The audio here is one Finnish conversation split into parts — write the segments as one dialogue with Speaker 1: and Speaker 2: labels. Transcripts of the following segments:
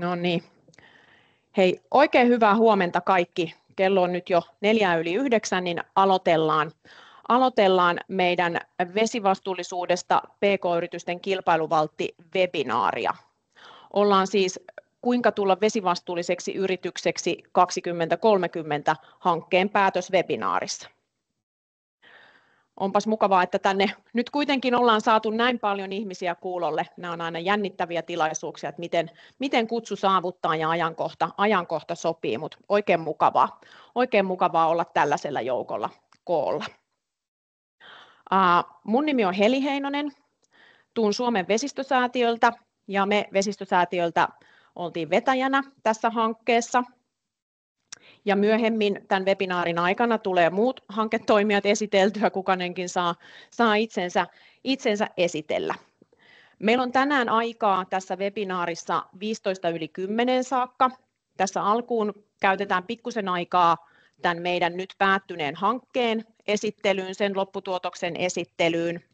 Speaker 1: No niin. Hei, oikein hyvää huomenta kaikki. Kello on nyt jo 8:04, niin aloitellaan meidän vesivastuullisuudesta PK-yritysten kilpailuvaltti-webinaaria. Ollaan siis Kuinka tulla vesivastuulliseksi yritykseksi 2030 hankkeen päätöswebinaarissa. Onpas mukavaa, että tänne nyt kuitenkin ollaan saatu näin paljon ihmisiä kuulolle. Nämä on aina jännittäviä tilaisuuksia, että miten kutsu saavuttaa ja ajankohta sopii, mutta oikein mukavaa olla tällaisella joukolla koolla. Mun nimi on Heli Heinonen, tuun Suomen vesistösäätiöltä ja me vesistösäätiöltä oltiin vetäjänä tässä hankkeessa. Ja myöhemmin tämän webinaarin aikana tulee muut hanketoimijat esiteltyä, kukainenkin saa itsensä esitellä. Meillä on tänään aikaa tässä webinaarissa 10:15 saakka. Tässä alkuun käytetään pikkusen aikaa tämän meidän nyt päättyneen hankkeen esittelyyn, sen lopputuotoksen esittelyyn.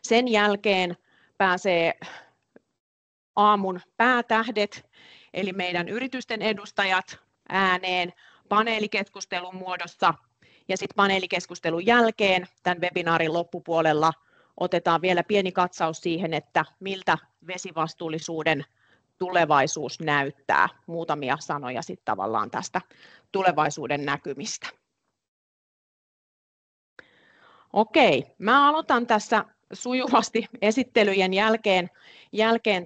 Speaker 1: Sen jälkeen pääsee aamun päätähdet, eli meidän yritysten edustajat ääneen paneelikeskustelun muodossa, ja sitten paneelikeskustelun jälkeen tämän webinaarin loppupuolella otetaan vielä pieni katsaus siihen, että miltä vesivastuullisuuden tulevaisuus näyttää. Muutamia sanoja sitten tavallaan tästä tulevaisuuden näkymistä. Okei, mä aloitan tässä sujuvasti esittelyjen jälkeen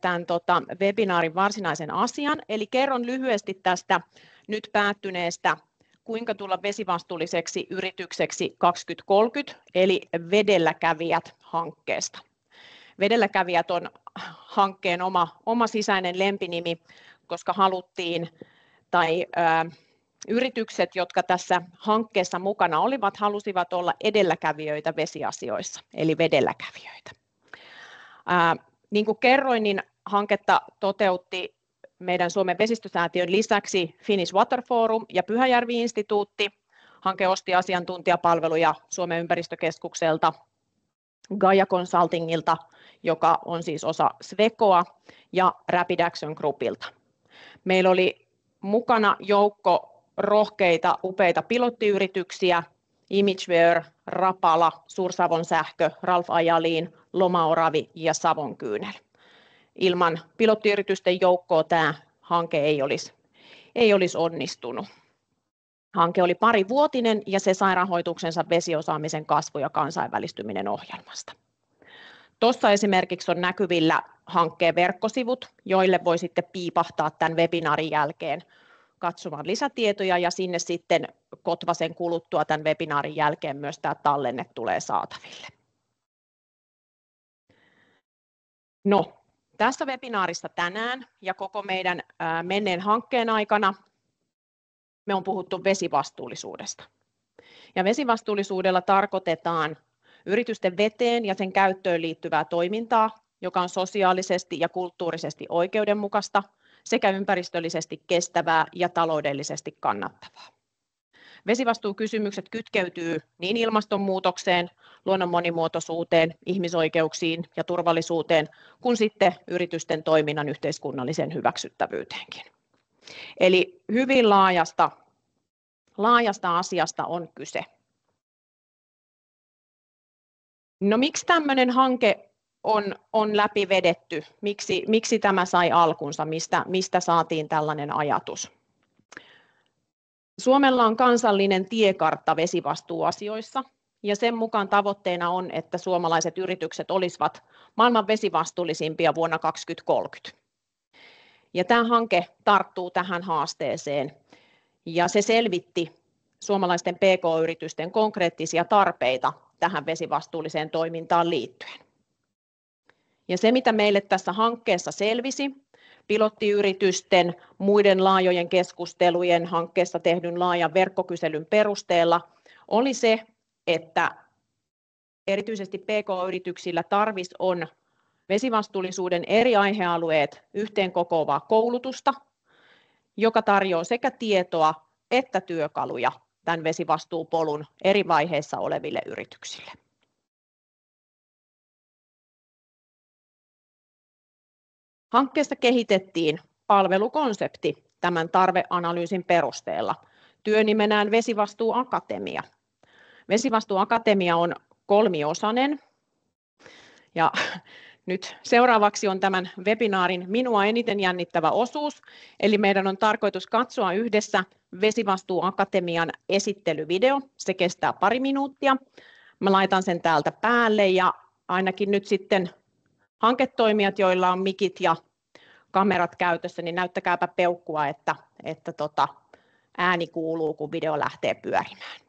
Speaker 1: tämän webinaarin varsinaisen asian, eli kerron lyhyesti tästä nyt päättyneestä Kuinka tulla vesivastuulliseksi yritykseksi 2030, eli Vedelläkävijät hankkeesta. Vedelläkävijät on hankkeen oma sisäinen lempinimi, koska yritykset, jotka tässä hankkeessa mukana olivat, halusivat olla edelläkävijöitä vesiasioissa, eli vedelläkävijöitä. Niin kuin kerroin, niin hanketta toteutti meidän Suomen vesistösäätiön lisäksi Finnish Water Forum ja Pyhäjärvi-instituutti. Hanke osti asiantuntijapalveluja Suomen ympäristökeskukselta, Gaia Consultingilta, joka on siis osa Swecoa, ja Rapid Action Groupilta. Meillä oli mukana joukko rohkeita, upeita pilottiyrityksiä, Imageware, Rapala, Suur-Savon Sähkö, Ralf Ajalin, Loma-Oravi ja Savonkyynel. Ilman pilottiyritysten joukkoa tämä hanke ei olisi onnistunut. Hanke oli parivuotinen ja se sai rahoituksensa vesiosaamisen kasvu- ja kansainvälistyminen ohjelmasta. Tuossa esimerkiksi on näkyvillä hankkeen verkkosivut, joille voi sitten piipahtaa tämän webinaarin jälkeen katsomaan lisätietoja, ja sinne sitten kotvasen kuluttua tämän webinaarin jälkeen myös tämä tallenne tulee saataville. No, tässä webinaarissa tänään ja koko meidän menneen hankkeen aikana me on puhuttu vesivastuullisuudesta. Ja vesivastuullisuudella tarkoitetaan yritysten veteen ja sen käyttöön liittyvää toimintaa, joka on sosiaalisesti ja kulttuurisesti oikeudenmukaista sekä ympäristöllisesti kestävää ja taloudellisesti kannattavaa. Vesivastuukysymykset kytkeytyy niin ilmastonmuutokseen, luonnon monimuotoisuuteen, ihmisoikeuksiin ja turvallisuuteen, kuin sitten yritysten toiminnan yhteiskunnalliseen hyväksyttävyyteenkin. Eli hyvin laajasta asiasta on kyse. No miksi tämmöinen hanke on läpi vedetty? Miksi tämä sai alkunsa? Mistä saatiin tällainen ajatus? Suomella on kansallinen tiekartta vesivastuuasioissa, ja sen mukaan tavoitteena on, että suomalaiset yritykset olisivat maailman vesivastuullisimpia vuonna 2030. Ja tämä hanke tarttuu tähän haasteeseen, ja se selvitti suomalaisten PK-yritysten konkreettisia tarpeita tähän vesivastuulliseen toimintaan liittyen. Ja se, mitä meille tässä hankkeessa selvisi, pilottiyritysten, muiden laajojen keskustelujen, hankkeessa tehdyn laajan verkkokyselyn perusteella, oli se, että erityisesti PK-yrityksillä tarvis on vesivastuullisuuden eri aihealueet yhteen kokoavaa koulutusta, joka tarjoaa sekä tietoa että työkaluja tämän vesivastuupolun eri vaiheissa oleville yrityksille. Hankkeessa kehitettiin palvelukonsepti tämän tarveanalyysin perusteella työnimenään Vesivastuuakatemia. Vesivastuuakatemia on kolmiosainen ja nyt seuraavaksi on tämän webinaarin minua eniten jännittävä osuus, eli meidän on tarkoitus katsoa yhdessä Vesivastuuakatemian esittelyvideo. Se kestää 2 minuuttia. Mä laitan sen täältä päälle ja ainakin nyt sitten hanketoimijat, joilla on mikit ja kamerat käytössä, niin näyttäkääpä peukkua, että ääni kuuluu, kun video lähtee pyörimään.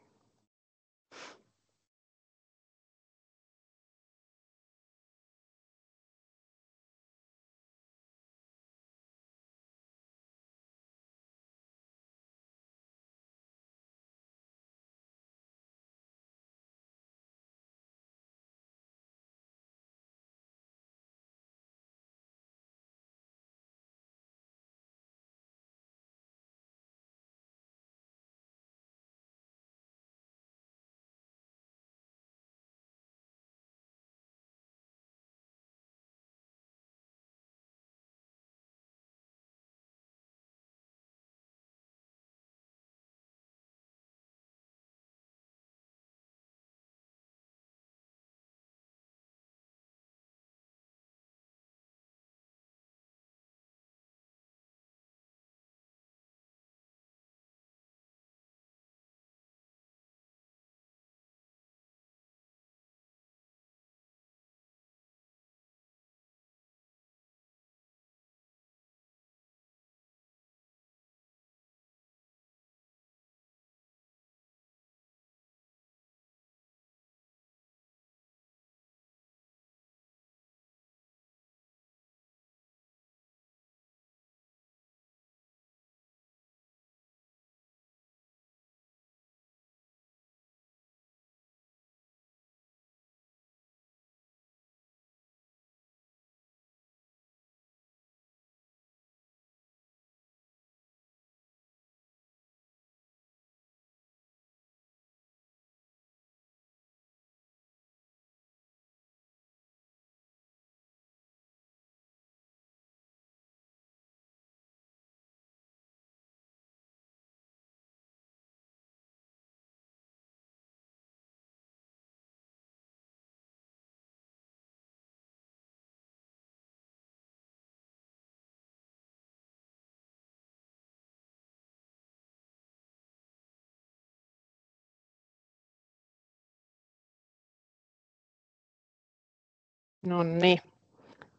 Speaker 1: No niin,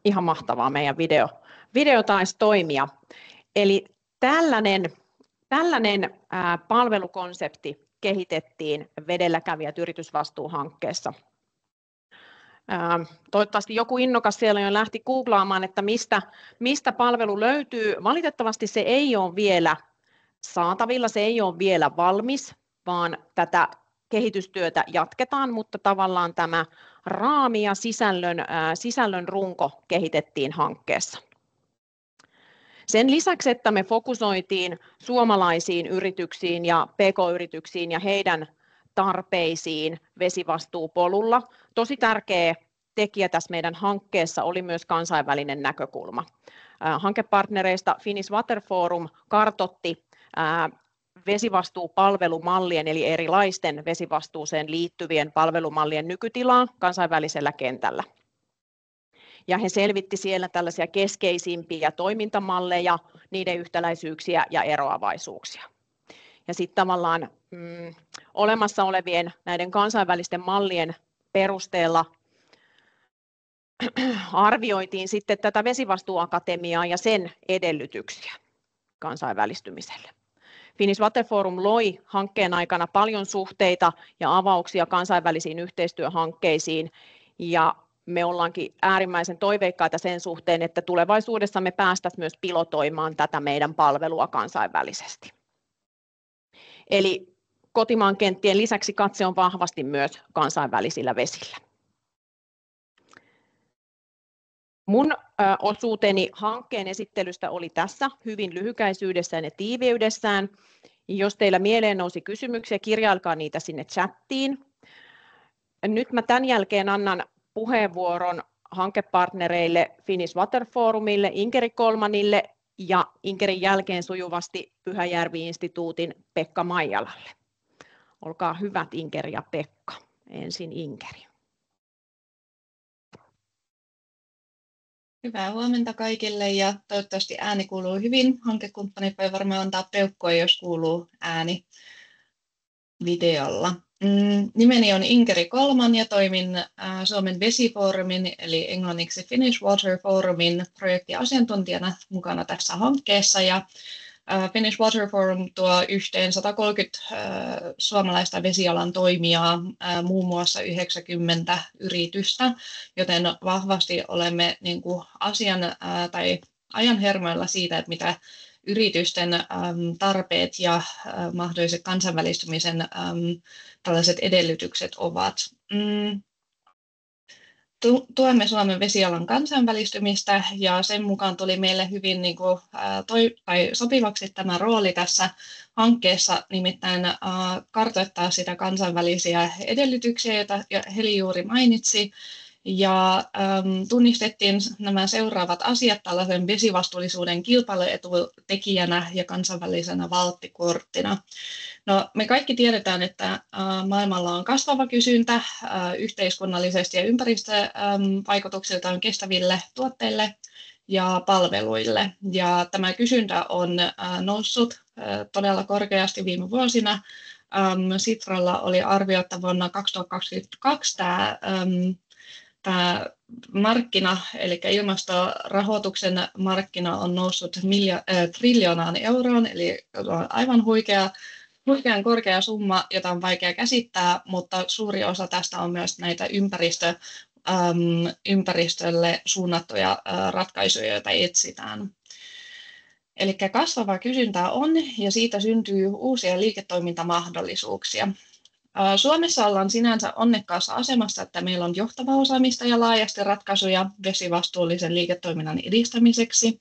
Speaker 1: ihan mahtavaa meidän video taisi toimia. Eli tällainen palvelukonsepti kehitettiin Vedelläkävijät yritysvastuuhankkeessa. Toivottavasti joku innokas siellä jo lähti googlaamaan, että mistä palvelu löytyy. Valitettavasti se ei ole vielä saatavilla, se ei ole vielä valmis, vaan tätä kehitystyötä jatketaan, mutta tavallaan tämä raami ja sisällön runko kehitettiin hankkeessa. Sen lisäksi, että me fokusoitiin suomalaisiin yrityksiin ja pk-yrityksiin ja heidän tarpeisiin vesivastuupolulla, tosi tärkeä tekijä tässä meidän hankkeessa oli myös kansainvälinen näkökulma. Hankepartnereista Finnish Water Forum kartoitti vesivastuupalvelumallien eli erilaisten vesivastuuseen liittyvien palvelumallien nykytilaa kansainvälisellä kentällä. Ja he selvitti siellä tällaisia keskeisimpiä toimintamalleja, niiden yhtäläisyyksiä ja eroavaisuuksia. Ja sitten tavallaan olemassa olevien näiden kansainvälisten mallien perusteella arvioitiin sitten tätä Vesivastuuakatemiaa ja sen edellytyksiä kansainvälistymiselle. Finnish Water Forum loi hankkeen aikana paljon suhteita ja avauksia kansainvälisiin yhteistyöhankkeisiin ja me ollaankin äärimmäisen toiveikkaita sen suhteen, että tulevaisuudessa me päästäisiin myös pilotoimaan tätä meidän palvelua kansainvälisesti. Eli kotimaan kenttien lisäksi katse on vahvasti myös kansainvälisillä vesillä. Mun osuuteni hankkeen esittelystä oli tässä hyvin lyhykäisyydessään ja tiiviydessään. Jos teillä mieleen nousi kysymyksiä, kirjailkaa niitä sinne chattiin. Nyt mä tämän jälkeen annan puheenvuoron hankepartnereille Finnish Water Forumille, Inkeri Kolmanille ja Inkerin jälkeen sujuvasti Pyhäjärvi-instituutin Pekka Maijalalle. Olkaa hyvät Inkeri ja Pekka. Ensin Inkeri.
Speaker 2: Hyvää huomenta kaikille ja toivottavasti ääni kuuluu hyvin. Hankekumppanit voi varmaan antaa peukkua, jos kuuluu ääni videolla. Nimeni on Inkeri Kolman ja toimin Suomen vesifoorumin eli englanniksi Finnish Water Forumin projektiasiantuntijana mukana tässä hankkeessa. Ja Finnish Water Forum tuo yhteen 130 suomalaista vesialan toimijaa, muun muassa 90 yritystä, joten vahvasti olemme niin kuin ajan hermoilla siitä, että mitä yritysten tarpeet ja mahdolliset kansainvälistymisen tällaiset edellytykset ovat. Tuemme Suomen vesialan kansainvälistymistä ja sen mukaan tuli meille hyvin sopivaksi tämä rooli tässä hankkeessa, nimittäin kartoittaa sitä kansainvälisiä edellytyksiä, joita Heli juuri mainitsi. Ja tunnistettiin nämä seuraavat asiat tällaisen vesivastuullisuuden kilpailuetutekijänä ja kansainvälisenä valttikorttina. No, me kaikki tiedetään, että maailmalla on kasvava kysyntä yhteiskunnallisesti ja ympäristövaikutuksiltaan kestäville tuotteille ja palveluille. Ja tämä kysyntä on noussut todella korkeasti viime vuosina. Sitralla oli arvio, että vuonna 2022 tämä markkina, eli ilmastorahoituksen markkina on noussut triljoonaan euroon, eli aivan huikean korkea summa, jota on vaikea käsittää, mutta suuri osa tästä on myös näitä ympäristölle suunnattuja ratkaisuja, joita etsitään. Eli kasvavaa kysyntää on ja siitä syntyy uusia liiketoimintamahdollisuuksia. Suomessa ollaan sinänsä onnekkaassa asemassa, että meillä on johtavaa osaamista ja laajasti ratkaisuja vesivastuullisen liiketoiminnan edistämiseksi.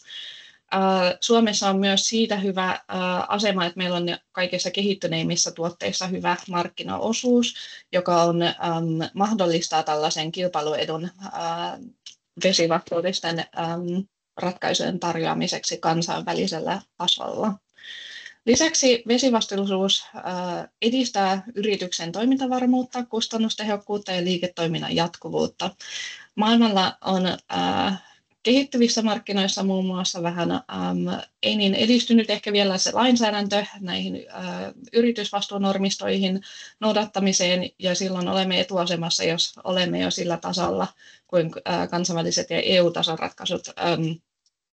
Speaker 2: Suomessa on myös siitä hyvä asema, että meillä on kaikissa kehittyneimmissä tuotteissa hyvä markkinaosuus, joka mahdollistaa tällaisen kilpailuedun vesivastuullisten ratkaisujen tarjoamiseksi kansainvälisellä tasolla. Lisäksi vesivastuullisuus edistää yrityksen toimintavarmuutta, kustannustehokkuutta ja liiketoiminnan jatkuvuutta. Maailmalla on kehittyvissä markkinoissa muun muassa vähän ei niin edistynyt ehkä vielä se lainsäädäntö näihin yritysvastuunormistoihin noudattamiseen, ja silloin olemme etuasemassa, jos olemme jo sillä tasolla kuin kansainväliset ja EU-tason ratkaisut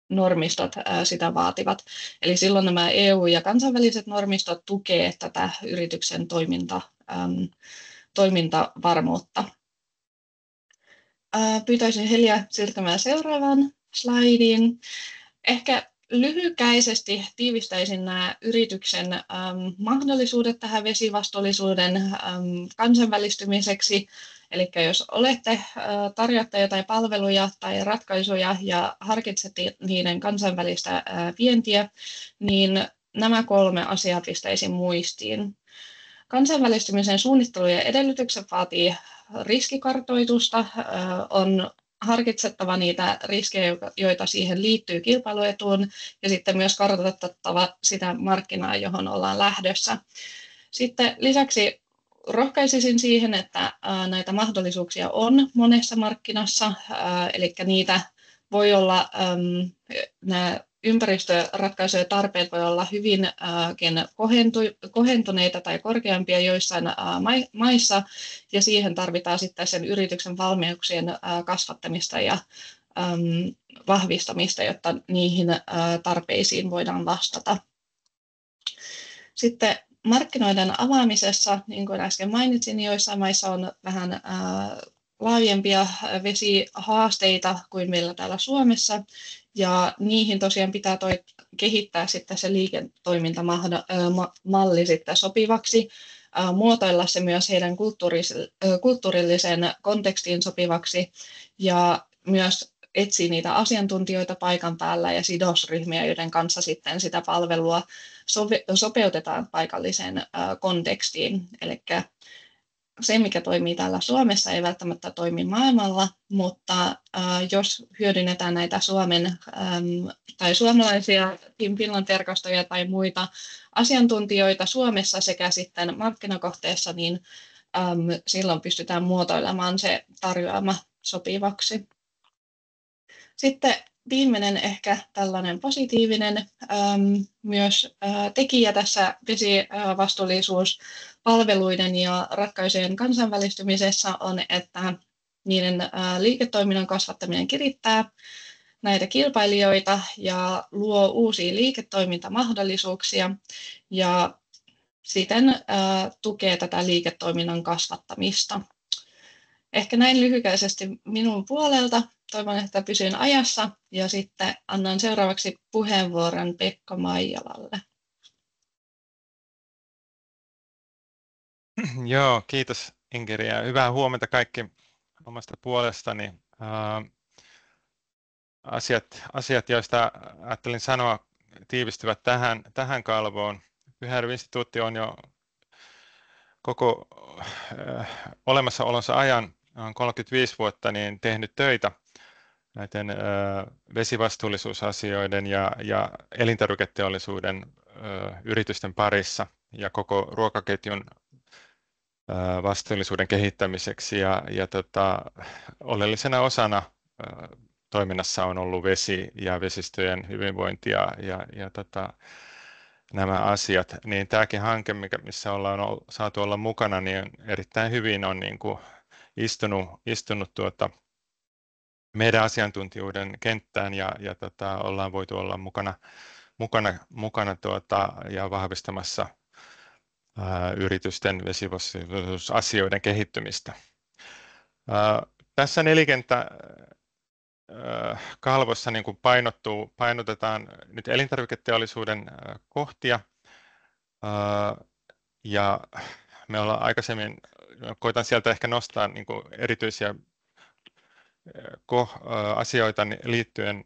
Speaker 2: normistot sitä vaativat. Eli silloin nämä EU- ja kansainväliset normistot tukevat tätä yrityksen toimintavarmuutta. Pyytäisin Heliä siirtymään seuraavaan slaidiin. Ehkä lyhykäisesti tiivistäisin nämä yrityksen mahdollisuudet tähän vesivastuullisuuden kansainvälistymiseksi. Eli jos tarjoatte jotain palveluja tai ratkaisuja ja harkitsette niiden kansainvälistä vientiä, niin nämä 3 asiaa pistäisin muistiin. Kansainvälistymisen suunnittelu ja edellytykset vaatii riskikartoitusta, on harkitsettava niitä riskejä, joita siihen liittyy kilpailuetuun, ja sitten myös kartoitettava sitä markkinaa, johon ollaan lähdössä. Sitten lisäksi rohkaisisin siihen, että näitä mahdollisuuksia on monessa markkinassa, eli niitä voi olla, nämä ympäristöratkaisujen tarpeet voi olla hyvinkin kohentuneita tai korkeampia joissain maissa, ja siihen tarvitaan sitten sen yrityksen valmiuksien kasvattamista ja vahvistamista, jotta niihin tarpeisiin voidaan vastata. Sitten markkinoiden avaamisessa, niin kuin äsken mainitsin, joissain maissa on vähän laajempia vesihaasteita kuin meillä täällä Suomessa, ja niihin tosiaan pitää kehittää sitten se liiketoimintamalli sitten sopivaksi, muotoilla se myös heidän kulttuurilliseen kontekstiin sopivaksi, ja myös etsiä niitä asiantuntijoita paikan päällä ja sidosryhmiä, joiden kanssa sitten sitä palvelua sopeutetaan paikalliseen kontekstiin. Eli se, mikä toimii täällä Suomessa, ei välttämättä toimi maailmalla, mutta jos hyödynnetään näitä Suomen tai suomalaisia Team Finland-verkostoja tai muita asiantuntijoita Suomessa sekä sitten markkinakohteessa, niin silloin pystytään muotoilemaan se tarjoama sopivaksi. Sitten viimeinen ehkä tällainen positiivinen myös tekijä tässä vesivastuullisuuspalveluiden ja ratkaisujen kansainvälistymisessä on, että niiden liiketoiminnan kasvattaminen kirittää näitä kilpailijoita ja luo uusia liiketoimintamahdollisuuksia ja siten tukee tätä liiketoiminnan kasvattamista. Ehkä näin lyhykäisesti minun puolelta. Toivon, että pysyn ajassa ja sitten annan seuraavaksi puheenvuoron Pekka Maijalalle.
Speaker 3: Joo, kiitos Inkeri ja hyvää huomenta kaikki omasta puolestani. Asiat, joista ajattelin sanoa, tiivistyvät tähän kalvoon. Pyhäjärven instituutti on jo koko olemassaolonsa ajan, on 35 vuotta, niin tehnyt töitä näiden vesivastuullisuusasioiden ja elintarviketeollisuuden yritysten parissa ja koko ruokaketjun vastuullisuuden kehittämiseksi ja oleellisena osana toiminnassa on ollut vesi ja vesistöjen hyvinvointi ja nämä asiat, niin tämäkin hanke, missä ollaan saatu olla mukana, niin erittäin hyvin on niin kuin istunut meidän asiantuntijuuden kenttään ja ollaan voitu olla mukana ja vahvistamassa yritysten vesivastuullisuusasioiden kehittymistä. Tässä nelikenttä kalvossa niin kuin painotetaan nyt elintarviketeollisuuden kohtia ja me ollaan aikaisemmin, koitan sieltä ehkä nostaa niin kuin erityisiä asioita liittyen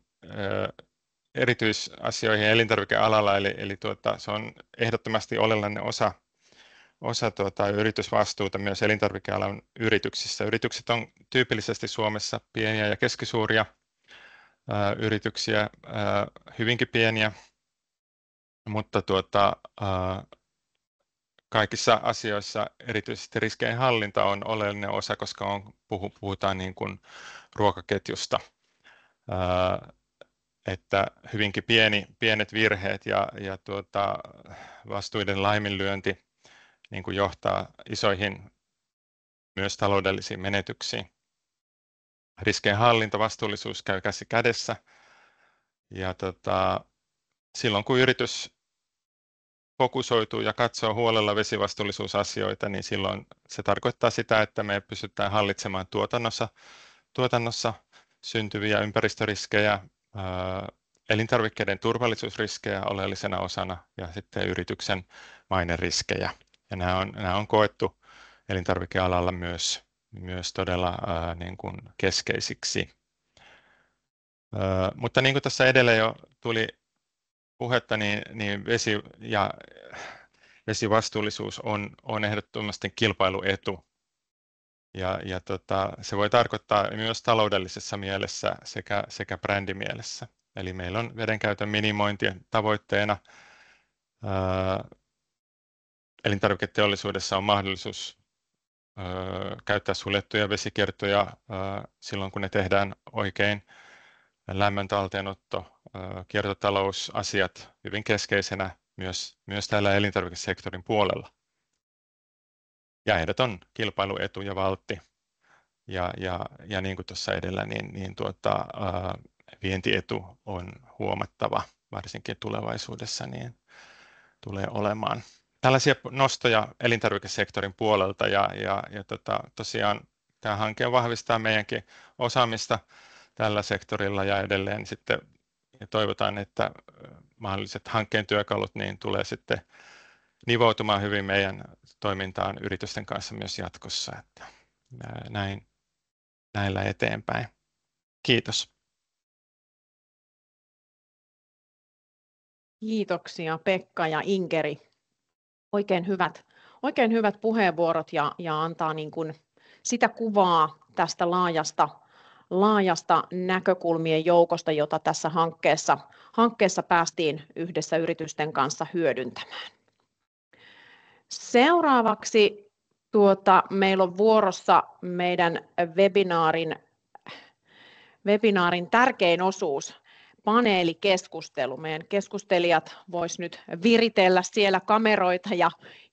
Speaker 3: erityisasioihin elintarvikealalla, eli se on ehdottomasti oleellinen osa yritysvastuuta myös elintarvikealan yrityksissä. Yritykset on tyypillisesti Suomessa pieniä ja keskisuuria yrityksiä, hyvinkin pieniä, mutta kaikissa asioissa erityisesti riskien hallinta on oleellinen osa, koska puhutaan niin kuin ruokaketjusta, että hyvinkin pienet virheet ja vastuiden laiminlyönti niin kuin johtaa isoihin myös taloudellisiin menetyksiin. Riskien hallinta, vastuullisuus käy käsi kädessä ja silloin kun yritys fokusoituu ja katsoo huolella vesivastuullisuusasioita, niin silloin se tarkoittaa sitä, että me pystytään hallitsemaan tuotannossa syntyviä ympäristöriskejä, elintarvikkeiden turvallisuusriskejä oleellisena osana ja sitten yrityksen maineriskejä. Ja nämä on koettu elintarvikealalla myös todella niin kuin keskeisiksi. Mutta niin kuin tässä edellä jo tuli puhetta, niin vesi ja vesivastuullisuus on ehdottomasti kilpailuetu. Ja se voi tarkoittaa myös taloudellisessa mielessä sekä brändimielessä. Eli meillä on vedenkäytön minimointi tavoitteena. Elintarviketeollisuudessa on mahdollisuus käyttää suljettuja vesikiertoja silloin, kun ne tehdään oikein. Lämmön talteenotto, kiertotalousasiat hyvin keskeisenä myös täällä elintarvikesektorin puolella. Ja ehdoton kilpailuetu ja valtti. Ja niin kuin tuossa edellä, niin vientietu on huomattava, varsinkin tulevaisuudessa, niin tulee olemaan. Tällaisia nostoja elintarvikesektorin puolelta ja tosiaan tämä hanke vahvistaa meidänkin osaamista tällä sektorilla ja edelleen sitten ja toivotaan, että mahdolliset hankkeen työkalut niin tulee sitten nivoutumaan hyvin meidän toimintaan yritysten kanssa myös jatkossa, että näillä eteenpäin. Kiitos.
Speaker 1: Kiitoksia Pekka ja Inkeri. Oikein hyvät oikein hyvät puheenvuorot ja antaa niin kuin sitä kuvaa tästä laajasta näkökulmien joukosta, jota tässä hankkeessa päästiin yhdessä yritysten kanssa hyödyntämään. Seuraavaksi meillä on vuorossa meidän webinaarin tärkein osuus, paneelikeskustelu. Meidän keskustelijat vois nyt viritellä siellä kameroita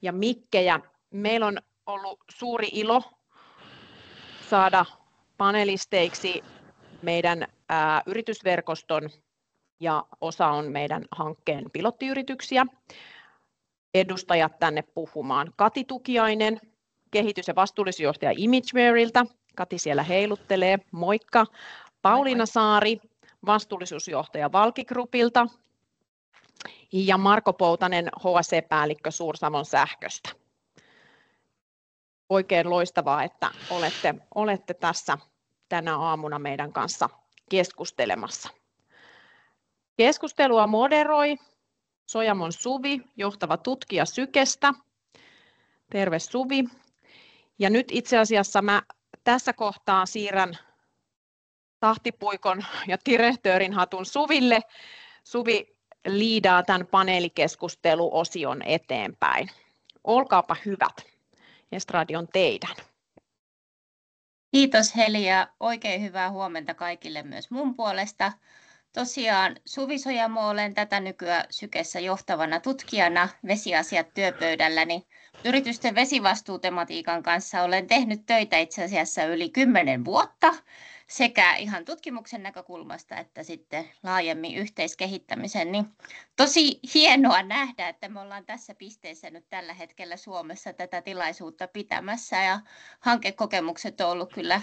Speaker 1: ja mikkejä. Meillä on ollut suuri ilo saada panelisteiksi meidän yritysverkoston ja osa on meidän hankkeen pilottiyrityksiä. Edustajat tänne puhumaan. Kati Tukiainen, kehitys- ja vastuullisuusjohtaja Imagewareilta. Kati siellä heiluttelee, moikka. Pauliina Saari, vastuullisuusjohtaja Valki Groupilta. Ja Marko Poutanen, HSE-päällikkö Suur-Savon Sähköstä. Oikein loistavaa, että olette tässä tänä aamuna meidän kanssa keskustelemassa. Keskustelua moderoi Sojamon Suvi, johtava tutkija Sykestä. Terve Suvi. Ja nyt itse asiassa mä tässä kohtaa siirrän tahtipuikon ja direktöörin hatun Suville. Suvi liidaa tämän paneelikeskusteluosion eteenpäin. Olkaapa hyvät. Estradi on teidän.
Speaker 4: Kiitos Heli ja oikein hyvää huomenta kaikille myös mun puolesta. Tosiaan Suvi Sojamo, olen tätä nykyään Sykessä johtavana tutkijana vesiasiat työpöydälläni. Yritysten vesivastuutematiikan kanssa olen tehnyt töitä itse asiassa yli 10 vuotta sekä ihan tutkimuksen näkökulmasta että sitten laajemmin yhteiskehittämisen. Niin tosi hienoa nähdä, että me ollaan tässä pisteessä nyt tällä hetkellä Suomessa tätä tilaisuutta pitämässä ja hankekokemukset on ollut kyllä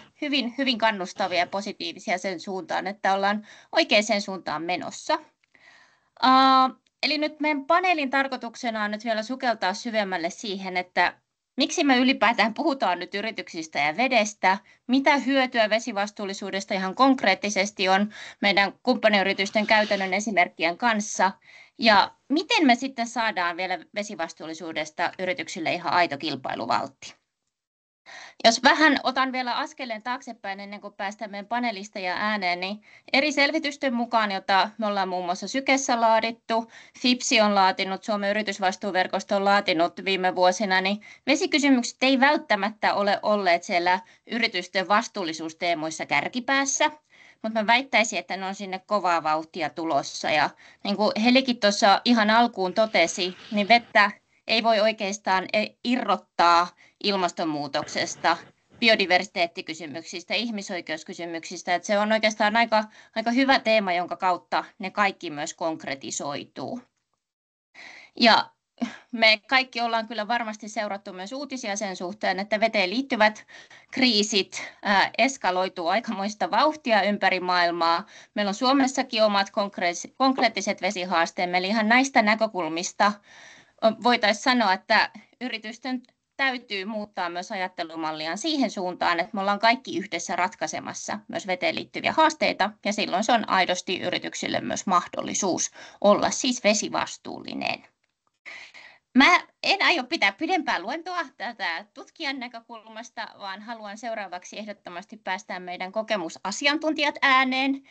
Speaker 4: hyvin kannustavia ja positiivisia sen suuntaan, että ollaan oikeaan suuntaan menossa. Eli nyt meidän paneelin tarkoituksena on nyt vielä sukeltaa syvemmälle siihen, että miksi me ylipäätään puhutaan nyt yrityksistä ja vedestä, mitä hyötyä vesivastuullisuudesta ihan konkreettisesti on meidän kumppaniyritysten käytännön esimerkkien kanssa ja miten me sitten saadaan vielä vesivastuullisuudesta yrityksille ihan aito kilpailuvaltti. Jos vähän otan vielä askeleen taaksepäin ennen kuin päästään meidän panelisteja ääneen, niin eri selvitysten mukaan, jota me ollaan muun muassa Sykessä laadittu, FIPSI on laatinut, Suomen yritysvastuuverkosto on laatinut viime vuosina, niin vesikysymykset ei välttämättä ole olleet siellä yritysten vastuullisuusteemoissa kärkipäässä, mutta mä väittäisin, että ne on sinne kovaa vauhtia tulossa. Ja niin kuin Helikin tuossa ihan alkuun totesi, niin vettä ei voi oikeastaan irrottaa ilmastonmuutoksesta, biodiversiteettikysymyksistä, ihmisoikeuskysymyksistä. Että se on oikeastaan aika hyvä teema, jonka kautta ne kaikki myös konkretisoituu. Ja me kaikki ollaan kyllä varmasti seurattu myös uutisia sen suhteen, että veteen liittyvät kriisit eskaloituu aikamoista vauhtia ympäri maailmaa. Meillä on Suomessakin omat konkreettiset vesihaasteemme, eli ihan näistä näkökulmista voitaisiin sanoa, että yritysten täytyy muuttaa myös ajattelumalliaan siihen suuntaan, että me ollaan kaikki yhdessä ratkaisemassa myös veteen liittyviä haasteita, ja silloin se on aidosti yrityksille myös mahdollisuus olla siis vesivastuullinen. Mä en aio pitää pidempää luentoa tätä tutkijan näkökulmasta, vaan haluan seuraavaksi ehdottomasti päästää meidän kokemusasiantuntijat ääneen,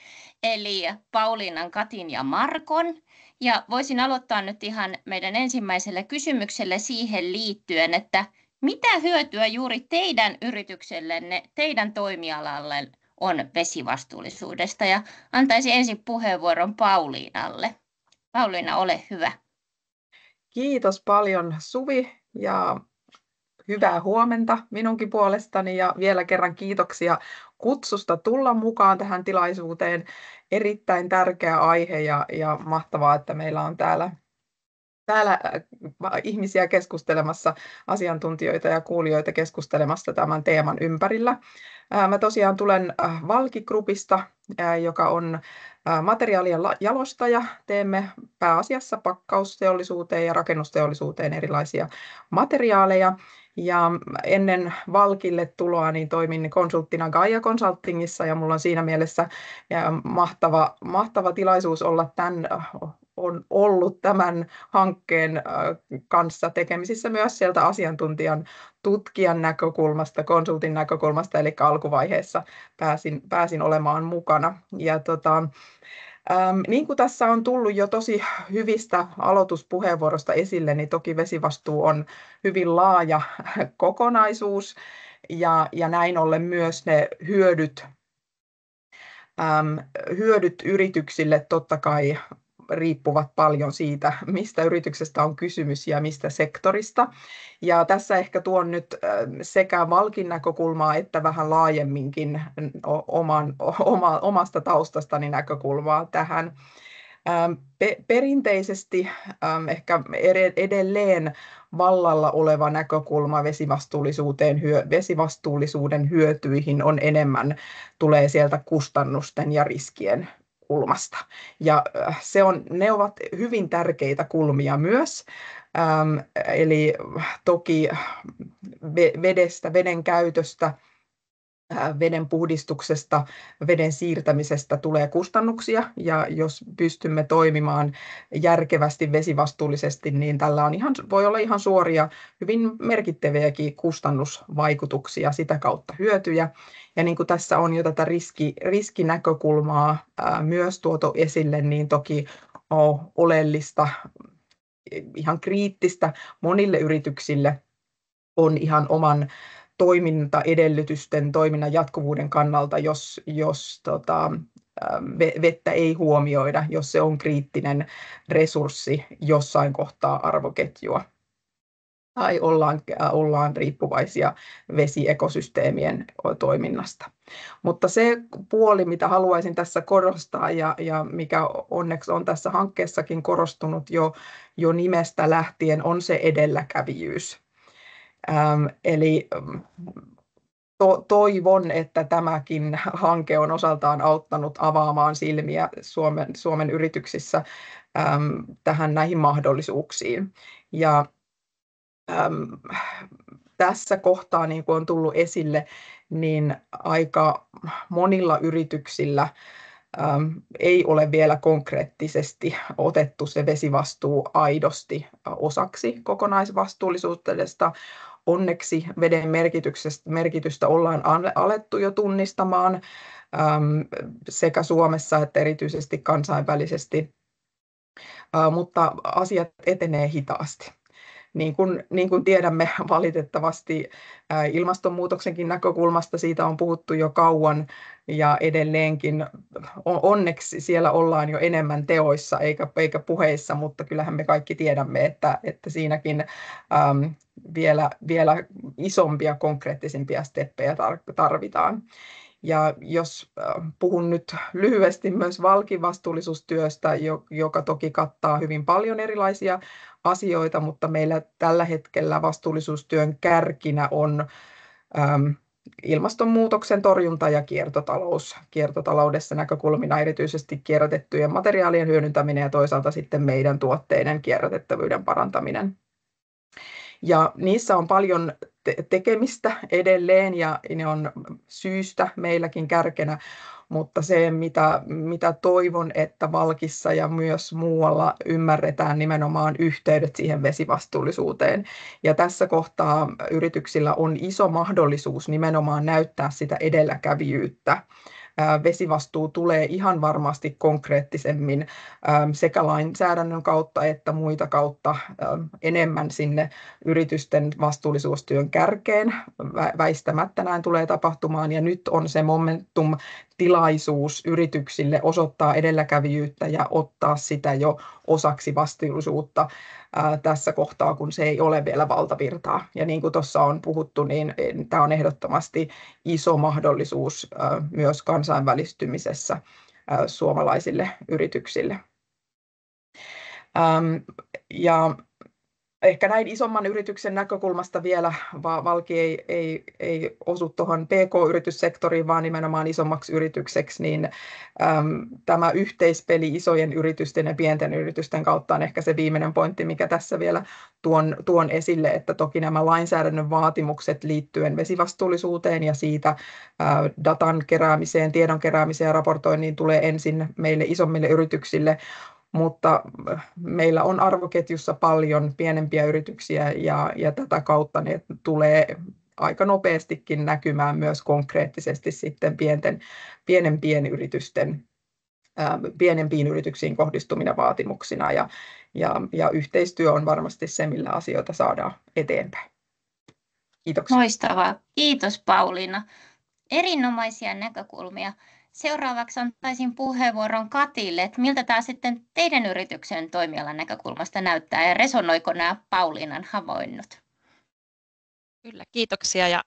Speaker 4: eli Pauliinan, Katin ja Markon. Ja voisin aloittaa nyt ihan meidän ensimmäiselle kysymykselle siihen liittyen, että mitä hyötyä juuri teidän yrityksellenne, teidän toimialalle on vesivastuullisuudesta? Ja antaisin ensin puheenvuoron Pauliinalle. Pauliina, ole hyvä.
Speaker 5: Kiitos paljon Suvi ja hyvää huomenta minunkin puolestani ja vielä kerran kiitoksia kutsusta tulla mukaan tähän tilaisuuteen. Erittäin tärkeä aihe ja mahtavaa, että meillä on täällä ihmisiä keskustelemassa, asiantuntijoita ja kuulijoita keskustelemassa tämän teeman ympärillä. Mä tosiaan tulen Valki Groupista, joka on materiaalien jalostaja. Teemme pääasiassa pakkausteollisuuteen ja rakennusteollisuuteen erilaisia materiaaleja. Ja ennen Valkille tuloa niin toimin konsulttina Gaia Consultingissa ja mulla on siinä mielessä mahtava tilaisuus olla tämän on ollut tämän hankkeen kanssa tekemisissä myös sieltä asiantuntijan tutkijan näkökulmasta, konsultin näkökulmasta, eli alkuvaiheessa pääsin olemaan mukana. Ja niin kuin tässä on tullut jo tosi hyvistä aloituspuheenvuorosta esille, niin toki vesivastuu on hyvin laaja kokonaisuus ja näin ollen myös ne hyödyt yrityksille totta kai riippuvat paljon siitä, mistä yrityksestä on kysymys ja mistä sektorista. Ja tässä ehkä tuon nyt sekä Valkin näkökulmaa että vähän laajemminkin omasta taustastani näkökulmaa tähän. Perinteisesti ehkä edelleen vallalla oleva näkökulma vesivastuullisuuden hyötyihin on enemmän tulee sieltä kustannusten ja riskien kulmasta. Ja ne ovat hyvin tärkeitä kulmia myös. Eli toki vedestä, veden käytöstä, veden puhdistuksesta, veden siirtämisestä tulee kustannuksia, ja jos pystymme toimimaan järkevästi vesivastuullisesti, niin tällä voi olla ihan suoria, hyvin merkittäviäkin kustannusvaikutuksia, sitä kautta hyötyjä. Ja niin kuin tässä on jo tätä riskinäkökulmaa myös tuotu esille, niin toki on oleellista, ihan kriittistä monille yrityksille on ihan oman toimintaedellytysten, toiminnan jatkuvuuden kannalta, jos vettä ei huomioida, jos se on kriittinen resurssi jossain kohtaa arvoketjua tai ollaan riippuvaisia vesiekosysteemien toiminnasta. Mutta se puoli, mitä haluaisin tässä korostaa ja mikä onneksi on tässä hankkeessakin korostunut jo nimestä lähtien, on se edelläkävijyys. Eli toivon, että tämäkin hanke on osaltaan auttanut avaamaan silmiä Suomen yrityksissä näihin mahdollisuuksiin. Ja tässä kohtaa, niin kuin on tullut esille, niin aika monilla yrityksillä ei ole vielä konkreettisesti otettu se vesivastuu aidosti osaksi kokonaisvastuullisuudesta. Onneksi veden merkitystä ollaan alettu jo tunnistamaan sekä Suomessa että erityisesti kansainvälisesti, mutta asiat etenee hitaasti. Niin kuin tiedämme valitettavasti ilmastonmuutoksenkin näkökulmasta, siitä on puhuttu jo kauan ja edelleenkin onneksi siellä ollaan jo enemmän teoissa eikä puheissa, mutta kyllähän me kaikki tiedämme, että siinäkin vielä isompia konkreettisempia steppejä tarvitaan. Ja jos puhun nyt lyhyesti myös Valkin vastuullisuustyöstä, joka toki kattaa hyvin paljon erilaisia asioita, mutta meillä tällä hetkellä vastuullisuustyön kärkinä on ilmastonmuutoksen torjunta ja kiertotalous. Kiertotaloudessa näkökulmina erityisesti kierrätettyjen materiaalien hyödyntäminen ja toisaalta sitten meidän tuotteiden kierrätettävyyden parantaminen. Ja niissä on paljon tekemistä edelleen ja ne on syystä meilläkin kärkenä, mutta se mitä toivon, että Valkissa ja myös muualla ymmärretään nimenomaan yhteydet siihen vesivastuullisuuteen. Ja tässä kohtaa yrityksillä on iso mahdollisuus nimenomaan näyttää sitä edelläkävijyyttä. Vesivastuu tulee ihan varmasti konkreettisemmin sekä lainsäädännön kautta että muita kautta enemmän sinne yritysten vastuullisuustyön kärkeen. Väistämättä näin tulee tapahtumaan ja nyt on se momentum-tilaisuus yrityksille osoittaa edelläkävijyyttä ja ottaa sitä jo osaksi vastuullisuutta tässä kohtaa, kun se ei ole vielä valtavirtaa. Ja niin kuin tuossa on puhuttu, niin tämä on ehdottomasti iso mahdollisuus myös kansainvälistymisessä suomalaisille yrityksille. Ja ehkä näin isomman yrityksen näkökulmasta vielä Valki ei osu tuohon PK-yrityssektoriin, vaan nimenomaan isommaksi yritykseksi, niin tämä yhteispeli isojen yritysten ja pienten yritysten kautta on ehkä se viimeinen pointti, mikä tässä vielä tuon esille, että toki nämä lainsäädännön vaatimukset liittyen vesivastuullisuuteen ja siitä datan keräämiseen, tiedon keräämiseen ja raportointiin tulee ensin meille isommille yrityksille mutta meillä on arvoketjussa paljon pienempiä yrityksiä ja tätä kautta ne tulee aika nopeastikin näkymään myös konkreettisesti sitten pienempiin yrityksiin kohdistumina vaatimuksina ja yhteistyö on varmasti se, millä asioita saadaan eteenpäin. Kiitoksia.
Speaker 4: Loistavaa. Kiitos Pauliina. Erinomaisia näkökulmia. Seuraavaksi antaisin puheenvuoron Katille, että miltä tämä sitten teidän yrityksen toimialan näkökulmasta näyttää ja resonoiko nämä Pauliinan havainnot?
Speaker 6: Kyllä, kiitoksia. Ja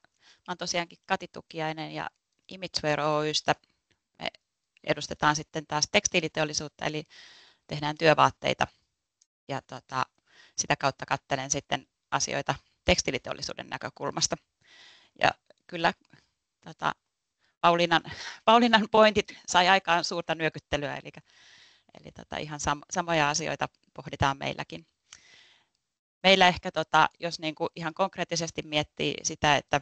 Speaker 6: olen tosiaankin Kati Tukiainen ja Imageware Oy:stä. Me edustetaan sitten taas tekstiiliteollisuutta, eli tehdään työvaatteita ja sitä kautta katselen sitten asioita tekstiiliteollisuuden näkökulmasta. Ja kyllä Pauliinan pointit sai aikaan suurta nyökyttelyä, eli ihan samoja asioita pohditaan meilläkin. Meillä ehkä, jos niin kuin ihan konkreettisesti miettii sitä, että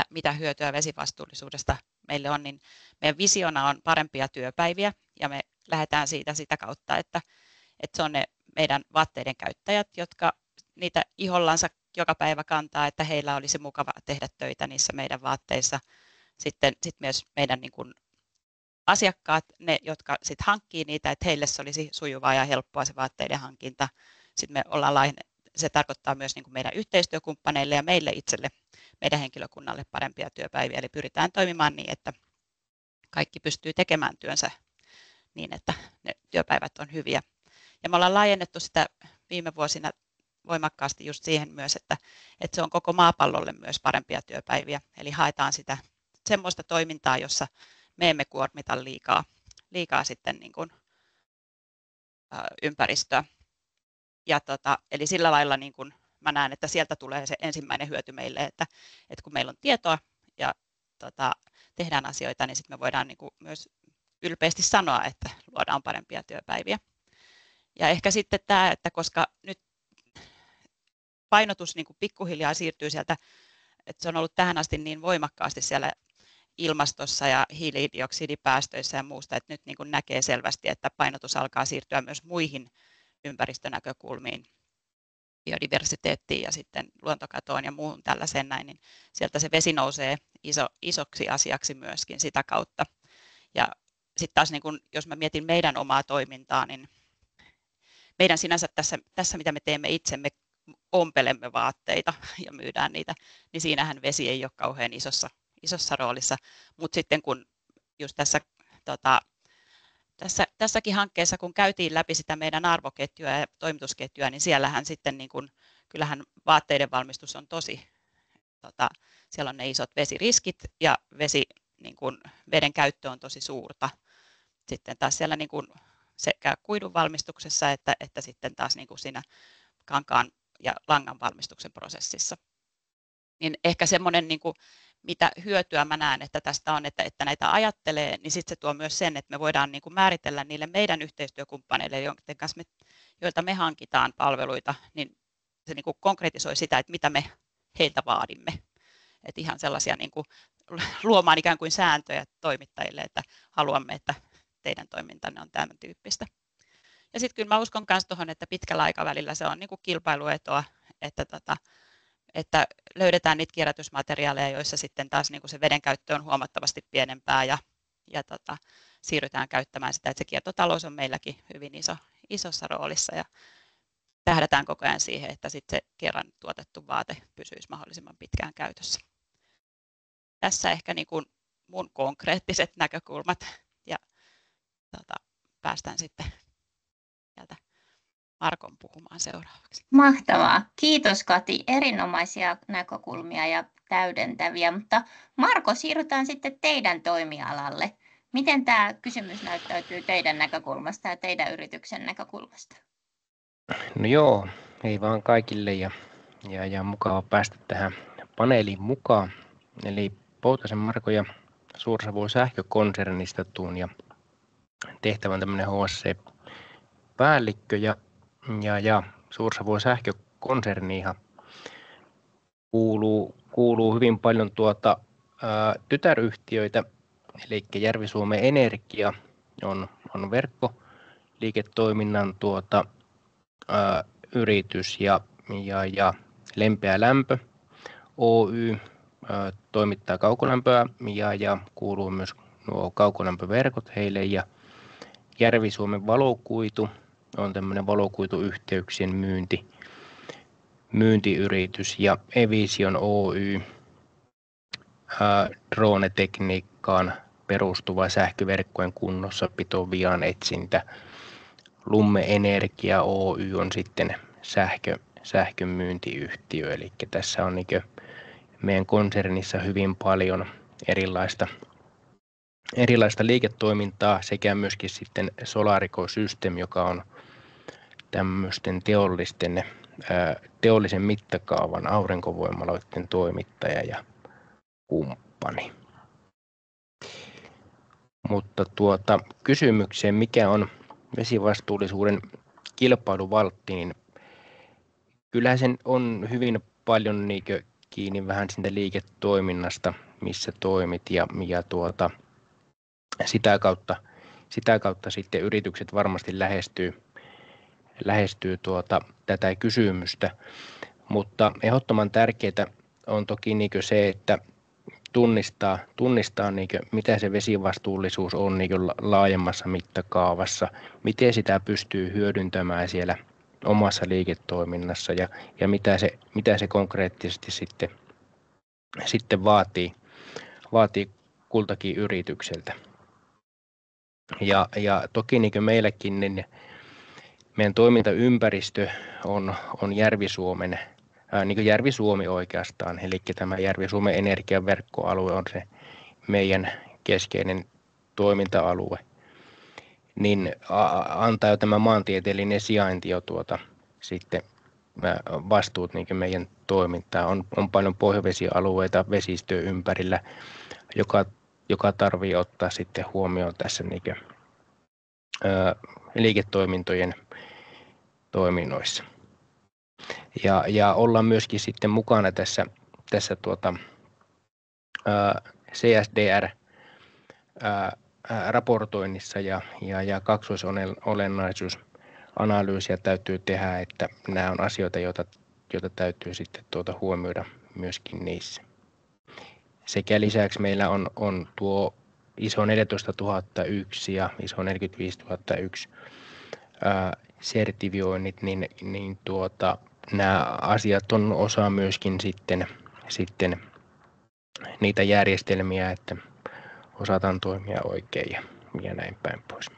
Speaker 6: mitä hyötyä vesivastuullisuudesta meille on, niin meidän visiona on parempia työpäiviä, ja me lähdetään siitä sitä kautta, että se on ne meidän vaatteiden käyttäjät, jotka niitä ihollansa joka päivä kantaa, että heillä olisi mukava tehdä töitä niissä meidän vaatteissa. Sitten myös meidän niin kuin asiakkaat, ne jotka sitten hankkii niitä, että heille se olisi sujuvaa ja helppoa se vaatteiden hankinta. Sitten me ollaan se tarkoittaa myös niin kuin meidän yhteistyökumppaneille ja meille itselle, meidän henkilökunnalle parempia työpäiviä. Eli pyritään toimimaan niin, että kaikki pystyy tekemään työnsä niin, että ne työpäivät on hyviä. Ja me ollaan laajennettu sitä viime vuosina voimakkaasti just siihen myös, että se on koko maapallolle myös parempia työpäiviä. Eli haetaan sitä semmoista toimintaa, jossa me emme kuormita liikaa sitten niin kuin, ympäristöä. Ja eli sillä lailla niin kuin mä näen, että sieltä tulee se ensimmäinen hyöty meille, että kun meillä on tietoa ja tehdään asioita, niin sitten me voidaan niin kuin myös ylpeästi sanoa, että luodaan parempia työpäiviä. Ja ehkä sitten tämä, että koska nyt painotus niin kuin pikkuhiljaa siirtyy sieltä, että se on ollut tähän asti niin voimakkaasti siellä ilmastossa ja hiilidioksidipäästöissä ja muusta, että nyt niin kuin näkee selvästi, että painotus alkaa siirtyä myös muihin ympäristönäkökulmiin, biodiversiteettiin ja sitten luontokatoon ja muuhun tällaiseen näin, niin sieltä se vesi nousee isoksi asiaksi myöskin sitä kautta. Ja sitten taas niin kun, jos mä mietin meidän omaa toimintaa, niin meidän sinänsä tässä mitä me teemme itse, me ompelemme vaatteita ja myydään niitä, niin siinähän vesi ei ole kauhean isossa roolissa, mutta sitten kun just tässäkin hankkeessa, kun käytiin läpi sitä meidän arvoketjua ja toimitusketjua, niin siellähän sitten niin kun, kyllähän vaatteiden valmistus on tosi, siellä on ne isot vesiriskit ja niin kun, veden käyttö on tosi suurta. Sitten taas siellä niin kun, sekä kuidun valmistuksessa että sitten taas niin kun siinä kankaan ja langan valmistuksen prosessissa. Niin ehkä semmoinen, niin kuin, mitä hyötyä mä näen, että tästä on, että näitä ajattelee, niin sitten se tuo myös sen, että me voidaan niin kuin määritellä niille meidän yhteistyökumppaneille, joilta me hankitaan palveluita, niin se niin kuin konkretisoi sitä, että mitä me heiltä vaadimme. Että ihan sellaisia niin kuin, luomaan ikään kuin sääntöjä toimittajille, että haluamme, että teidän toimintanne on tämän tyyppistä. Ja sitten kyllä mä uskon myös tuohon, että pitkällä aikavälillä se on niin kuin kilpailuetoa, että löydetään niitä kierrätysmateriaaleja, joissa sitten taas niin kuin se veden käyttö on huomattavasti pienempää ja siirrytään käyttämään sitä, että se kiertotalous on meilläkin hyvin isossa roolissa ja tähdätään koko ajan siihen, että sitten se kerran tuotettu vaate pysyisi mahdollisimman pitkään käytössä. Tässä ehkä niin kuin mun konkreettiset näkökulmat ja päästään sitten sieltä Markon puhumaan seuraavaksi.
Speaker 4: Mahtavaa. Kiitos Kati. Erinomaisia näkökulmia ja täydentäviä. Mutta Marko, siirrytään sitten teidän toimialalle. Miten tämä kysymys näyttäytyy teidän näkökulmasta ja teidän yrityksen näkökulmasta?
Speaker 7: No joo, hei vaan kaikille ja mukava päästä tähän paneeliin mukaan. Eli Poutasen Marko ja Suur-Savon sähkökonsernista tuun ja tehtävän tämmöinen HSC-päällikkö ja Suur-Savon sähkökonserniinhan kuuluu hyvin paljon tytäryhtiöitä, eli Järvi-Suomen Energia on verkkoliikenneyhtiö liiketoiminnan yritys ja Lempeä lämpö Oy toimittaa kaukolämpöä ja kuuluu myös nuo kaukolämpöverkot heille, ja Järvi-Suomen valokuitu on tämmöinen valokuituyhteyksien myyntiyritys, ja Evision Oy drone-tekniikkaan perustuva sähköverkkojen kunnossapito, vian etsintä. Lumme Energia Oy on sitten sähkömyyntiyhtiö, eli tässä on meidän konsernissa hyvin paljon erilaista liiketoimintaa, sekä myöskin sitten Solarico System, joka on tämmöisten teollisen mittakaavan aurinkovoimaloiden toimittaja ja kumppani. Mutta kysymykseen, mikä on vesivastuullisuuden kilpailuvaltti, niin kyllähän sen on hyvin paljon kiinni vähän siitä liiketoiminnasta, missä toimit, ja sitä kautta sitten yritykset varmasti lähestyy tätä kysymystä, mutta ehdottoman tärkeää on toki se, että tunnistaa mitä se vesivastuullisuus on laajemmassa mittakaavassa, miten sitä pystyy hyödyntämään siellä omassa liiketoiminnassa, ja mitä se konkreettisesti sitten vaatii kultakin yritykseltä. Ja toki meilläkin niin meidän toimintaympäristö on Järvi-Suomen, Järvi-Suomi oikeastaan, eli tämä Järvi-Suomen energiaverkkoalue on se meidän keskeinen toiminta-alue, niin antaa jo tämä maantieteellinen sijainti jo sitten vastuut meidän toimintaan. On paljon pohjavesialueita vesistöä ympärillä, joka tarvii ottaa sitten huomioon tässä liiketoimintojen toiminnoissa. Ja ollaan myöskin sitten mukana tässä CSDR raportoinnissa ja kaksoisolennaisuusanalyysiä täytyy tehdä, että nämä on asioita, joita täytyy sitten huomioida myöskin niissä. Sekä lisäksi meillä on tuo ISO 14001 ja ISO 45001 sertifioinnit, niin nämä asiat on osa myöskin sitten niitä järjestelmiä, että osataan toimia oikein ja näin päin pois.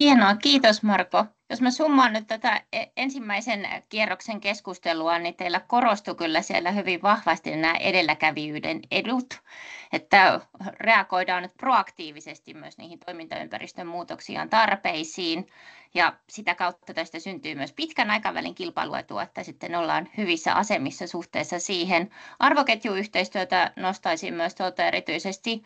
Speaker 4: Hienoa, kiitos Marko. Jos mä summaan nyt tätä ensimmäisen kierroksen keskustelua, niin teillä korostui kyllä siellä hyvin vahvasti nämä edelläkävijyyden edut, että reagoidaan nyt proaktiivisesti myös niihin toimintaympäristön muutoksiin ja tarpeisiin, ja sitä kautta tästä syntyy myös pitkän aikavälin kilpailuetua, että sitten ollaan hyvissä asemissa suhteessa siihen. Arvoketjuyhteistyötä nostaisin myös erityisesti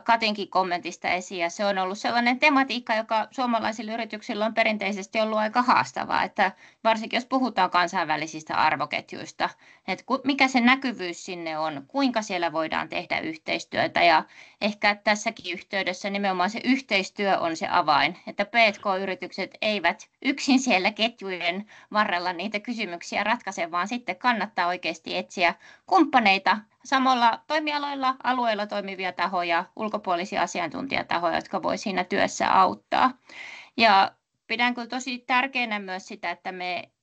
Speaker 4: Katinkin kommentista esiin, ja se on ollut sellainen tematiikka, joka suomalaisilla yrityksillä on perinteisesti ollut aika haastavaa, että varsinkin jos puhutaan kansainvälisistä arvoketjuista, että mikä se näkyvyys sinne on, kuinka siellä voidaan tehdä yhteistyötä, ja ehkä tässäkin yhteydessä nimenomaan se yhteistyö on se avain, että P&K-yritykset eivät yksin siellä ketjujen varrella niitä kysymyksiä ratkaise, vaan sitten kannattaa oikeasti etsiä kumppaneita samalla toimialoilla, alueilla toimivia tahoja, ulkopuolisia asiantuntijatahoja, jotka voi siinä työssä auttaa. Ja pidän kyllä tosi tärkeänä myös sitä, että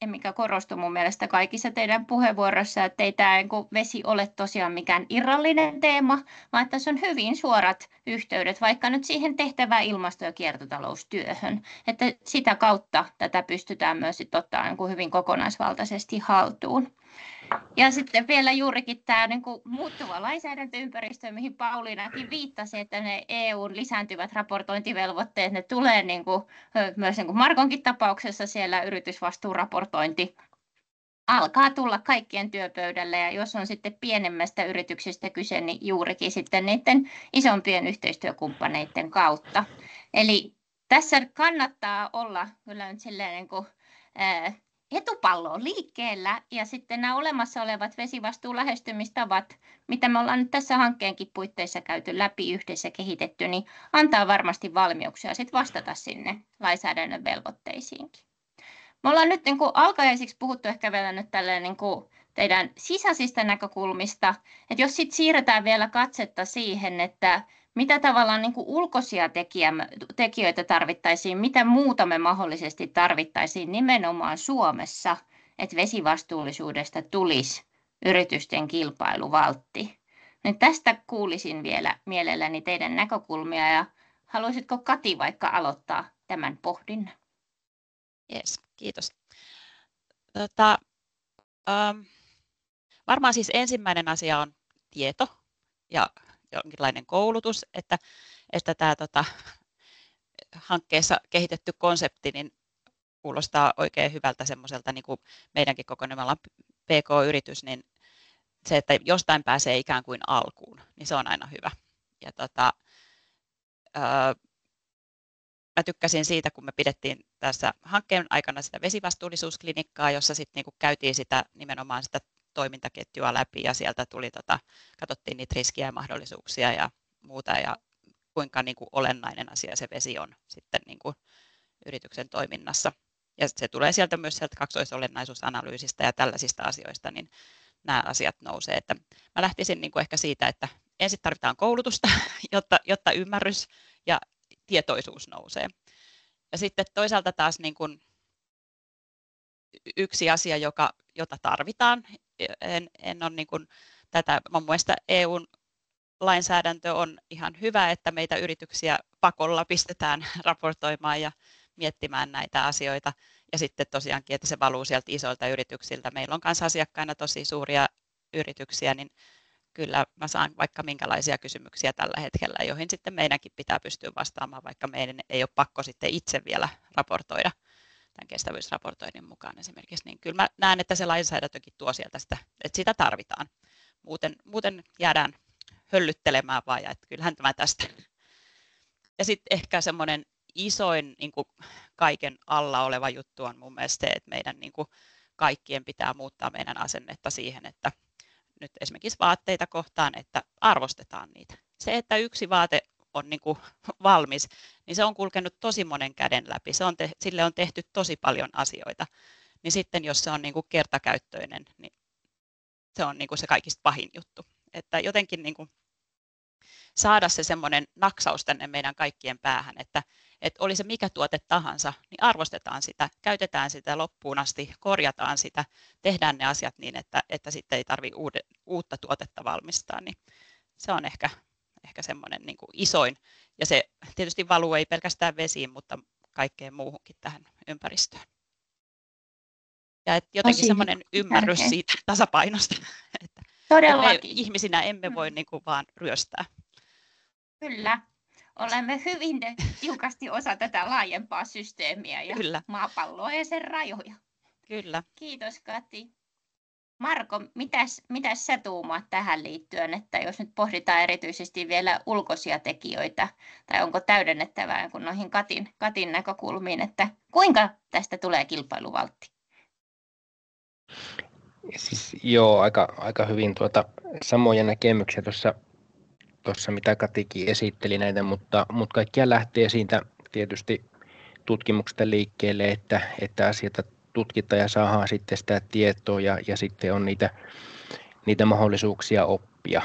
Speaker 4: mikä korostui mun mielestä kaikissa teidän puheenvuoroissa, että ei tämä vesi ole tosiaan mikään irrallinen teema, vaan että tässä on hyvin suorat yhteydet vaikka nyt siihen tehtävään ilmasto- ja kiertotaloustyöhön, että sitä kautta tätä pystytään myös ottaa hyvin kokonaisvaltaisesti haltuun. Ja sitten vielä juurikin tämä muuttuva lainsäädäntöympäristö, mihin Pauliinakin viittasi, että ne EUn lisääntyvät raportointivelvoitteet, ne tulee myös Markonkin tapauksessa siellä yritysvastuuraportointi alkaa tulla kaikkien työpöydälle, ja jos on sitten pienemmästä yrityksestä kyse, niin juurikin sitten niiden isompien yhteistyökumppaneiden kautta. Eli tässä kannattaa olla kyllä nyt silleen etupallo on liikkeellä ja sitten nämä olemassa olevat vesivastuulähestymistavat, mitä me ollaan nyt tässä hankkeenkin puitteissa käyty läpi yhdessä kehitetty, niin antaa varmasti valmiuksia sitten vastata sinne lainsäädännön velvoitteisiinkin. Me ollaan nyt niin kuin alkajaisiksi puhuttu ehkä vielä nyt tälleen niin kuin teidän sisäisistä näkökulmista, että jos sitten siirretään vielä katsetta siihen, että mitä tavallaan niin kuin ulkoisia tekijöitä tarvittaisiin, mitä muuta me mahdollisesti tarvittaisiin nimenomaan Suomessa, että vesivastuullisuudesta tulisi yritysten kilpailuvaltti. Nyt tästä kuulisin vielä mielelläni teidän näkökulmia ja haluaisitko Kati vaikka aloittaa tämän pohdinnan?
Speaker 6: Yes, kiitos. Varmaan siis ensimmäinen asia on tieto ja jonkinlainen koulutus, että tämä hankkeessa kehitetty konsepti niin kuulostaa oikein hyvältä semmoiselta, niin kuin meidänkin kokonaisella PK-yritys, niin se, että jostain pääsee ikään kuin alkuun, niin se on aina hyvä. Ja mä tykkäsin siitä, kun me pidettiin tässä hankkeen aikana sitä vesivastuullisuusklinikkaa, jossa sitten niinku käytiin nimenomaan sitä toimintaketjua läpi ja sieltä tuli katsottiin niitä riskiä ja mahdollisuuksia ja muuta ja kuinka niinku olennainen asia se vesi on sitten niinku yrityksen toiminnassa. Ja se tulee sieltä myös sieltä kaksoisolennaisuusanalyysistä ja tällaisista asioista, niin nämä asiat nousee. Että mä lähtisin niinku ehkä siitä, että ensin tarvitaan koulutusta, jotta ymmärrys ja tietoisuus nousee. Ja sitten toisaalta taas niin kuin yksi asia, jota tarvitaan, en ole niin kuin tätä, mun mielestä EUn lainsäädäntö on ihan hyvä, että meitä yrityksiä pakolla pistetään raportoimaan ja miettimään näitä asioita. Ja sitten tosiaankin, että se valuu sieltä isoilta yrityksiltä. Meillä on myös asiakkaina tosi suuria yrityksiä, niin kyllä mä saan vaikka minkälaisia kysymyksiä tällä hetkellä, joihin sitten meidänkin pitää pystyä vastaamaan, vaikka meidän ei ole pakko sitten itse vielä raportoida tämän kestävyysraportoinnin mukaan esimerkiksi. Niin kyllä mä näen, että se lainsäädäntökin tuo sieltä sitä, että sitä tarvitaan. Muuten jäädään höllyttelemään vaan, ja että kyllähän tämä tästä. Ja sitten ehkä semmoinen isoin niin kuin kaiken alla oleva juttu on mun mielestä se, että meidän niin kuin kaikkien pitää muuttaa meidän asennetta siihen, että nyt esimerkiksi vaatteita kohtaan, että arvostetaan niitä. Se, että yksi vaate on niin kuin valmis, niin se on kulkenut tosi monen käden läpi. Sille on tehty tosi paljon asioita. Niin sitten jos se on niin kuin kertakäyttöinen, niin se on niin kuin se kaikista pahin juttu. Että jotenkin niin kuin saada se semmoinen naksaus tänne meidän kaikkien päähän, että oli se mikä tuote tahansa, niin arvostetaan sitä, käytetään sitä loppuun asti, korjataan sitä, tehdään ne asiat niin, että sitten ei tarvitse uutta tuotetta valmistaa. Niin se on ehkä semmoinen niin kuin isoin. Ja se tietysti valuu ei pelkästään vesiin, mutta kaikkeen muuhunkin tähän ympäristöön. Ja jotenkin semmoinen ymmärrys siitä tasapainosta, että me ihmisinä emme voi niin kuin vaan ryöstää.
Speaker 4: Kyllä. Olemme hyvin tiukasti osa tätä laajempaa systeemiä ja Kyllä. maapalloa ja sen rajoja.
Speaker 6: Kyllä.
Speaker 4: Kiitos Kati. Marko, mitäs sä tuumaat tähän liittyen, että jos nyt pohditaan erityisesti vielä ulkoisia tekijöitä, tai onko täydennettävää kuin noihin Katin näkökulmiin, että kuinka tästä tulee kilpailuvaltti?
Speaker 7: Siis, joo, aika hyvin samoja näkemyksiä tuossa mitä Katikin esitteli näitä, mutta kaikkia lähtee siitä tietysti tutkimuksesta liikkeelle, että asioita tutkitaan ja saadaan sitten sitä tietoa ja sitten on niitä mahdollisuuksia oppia.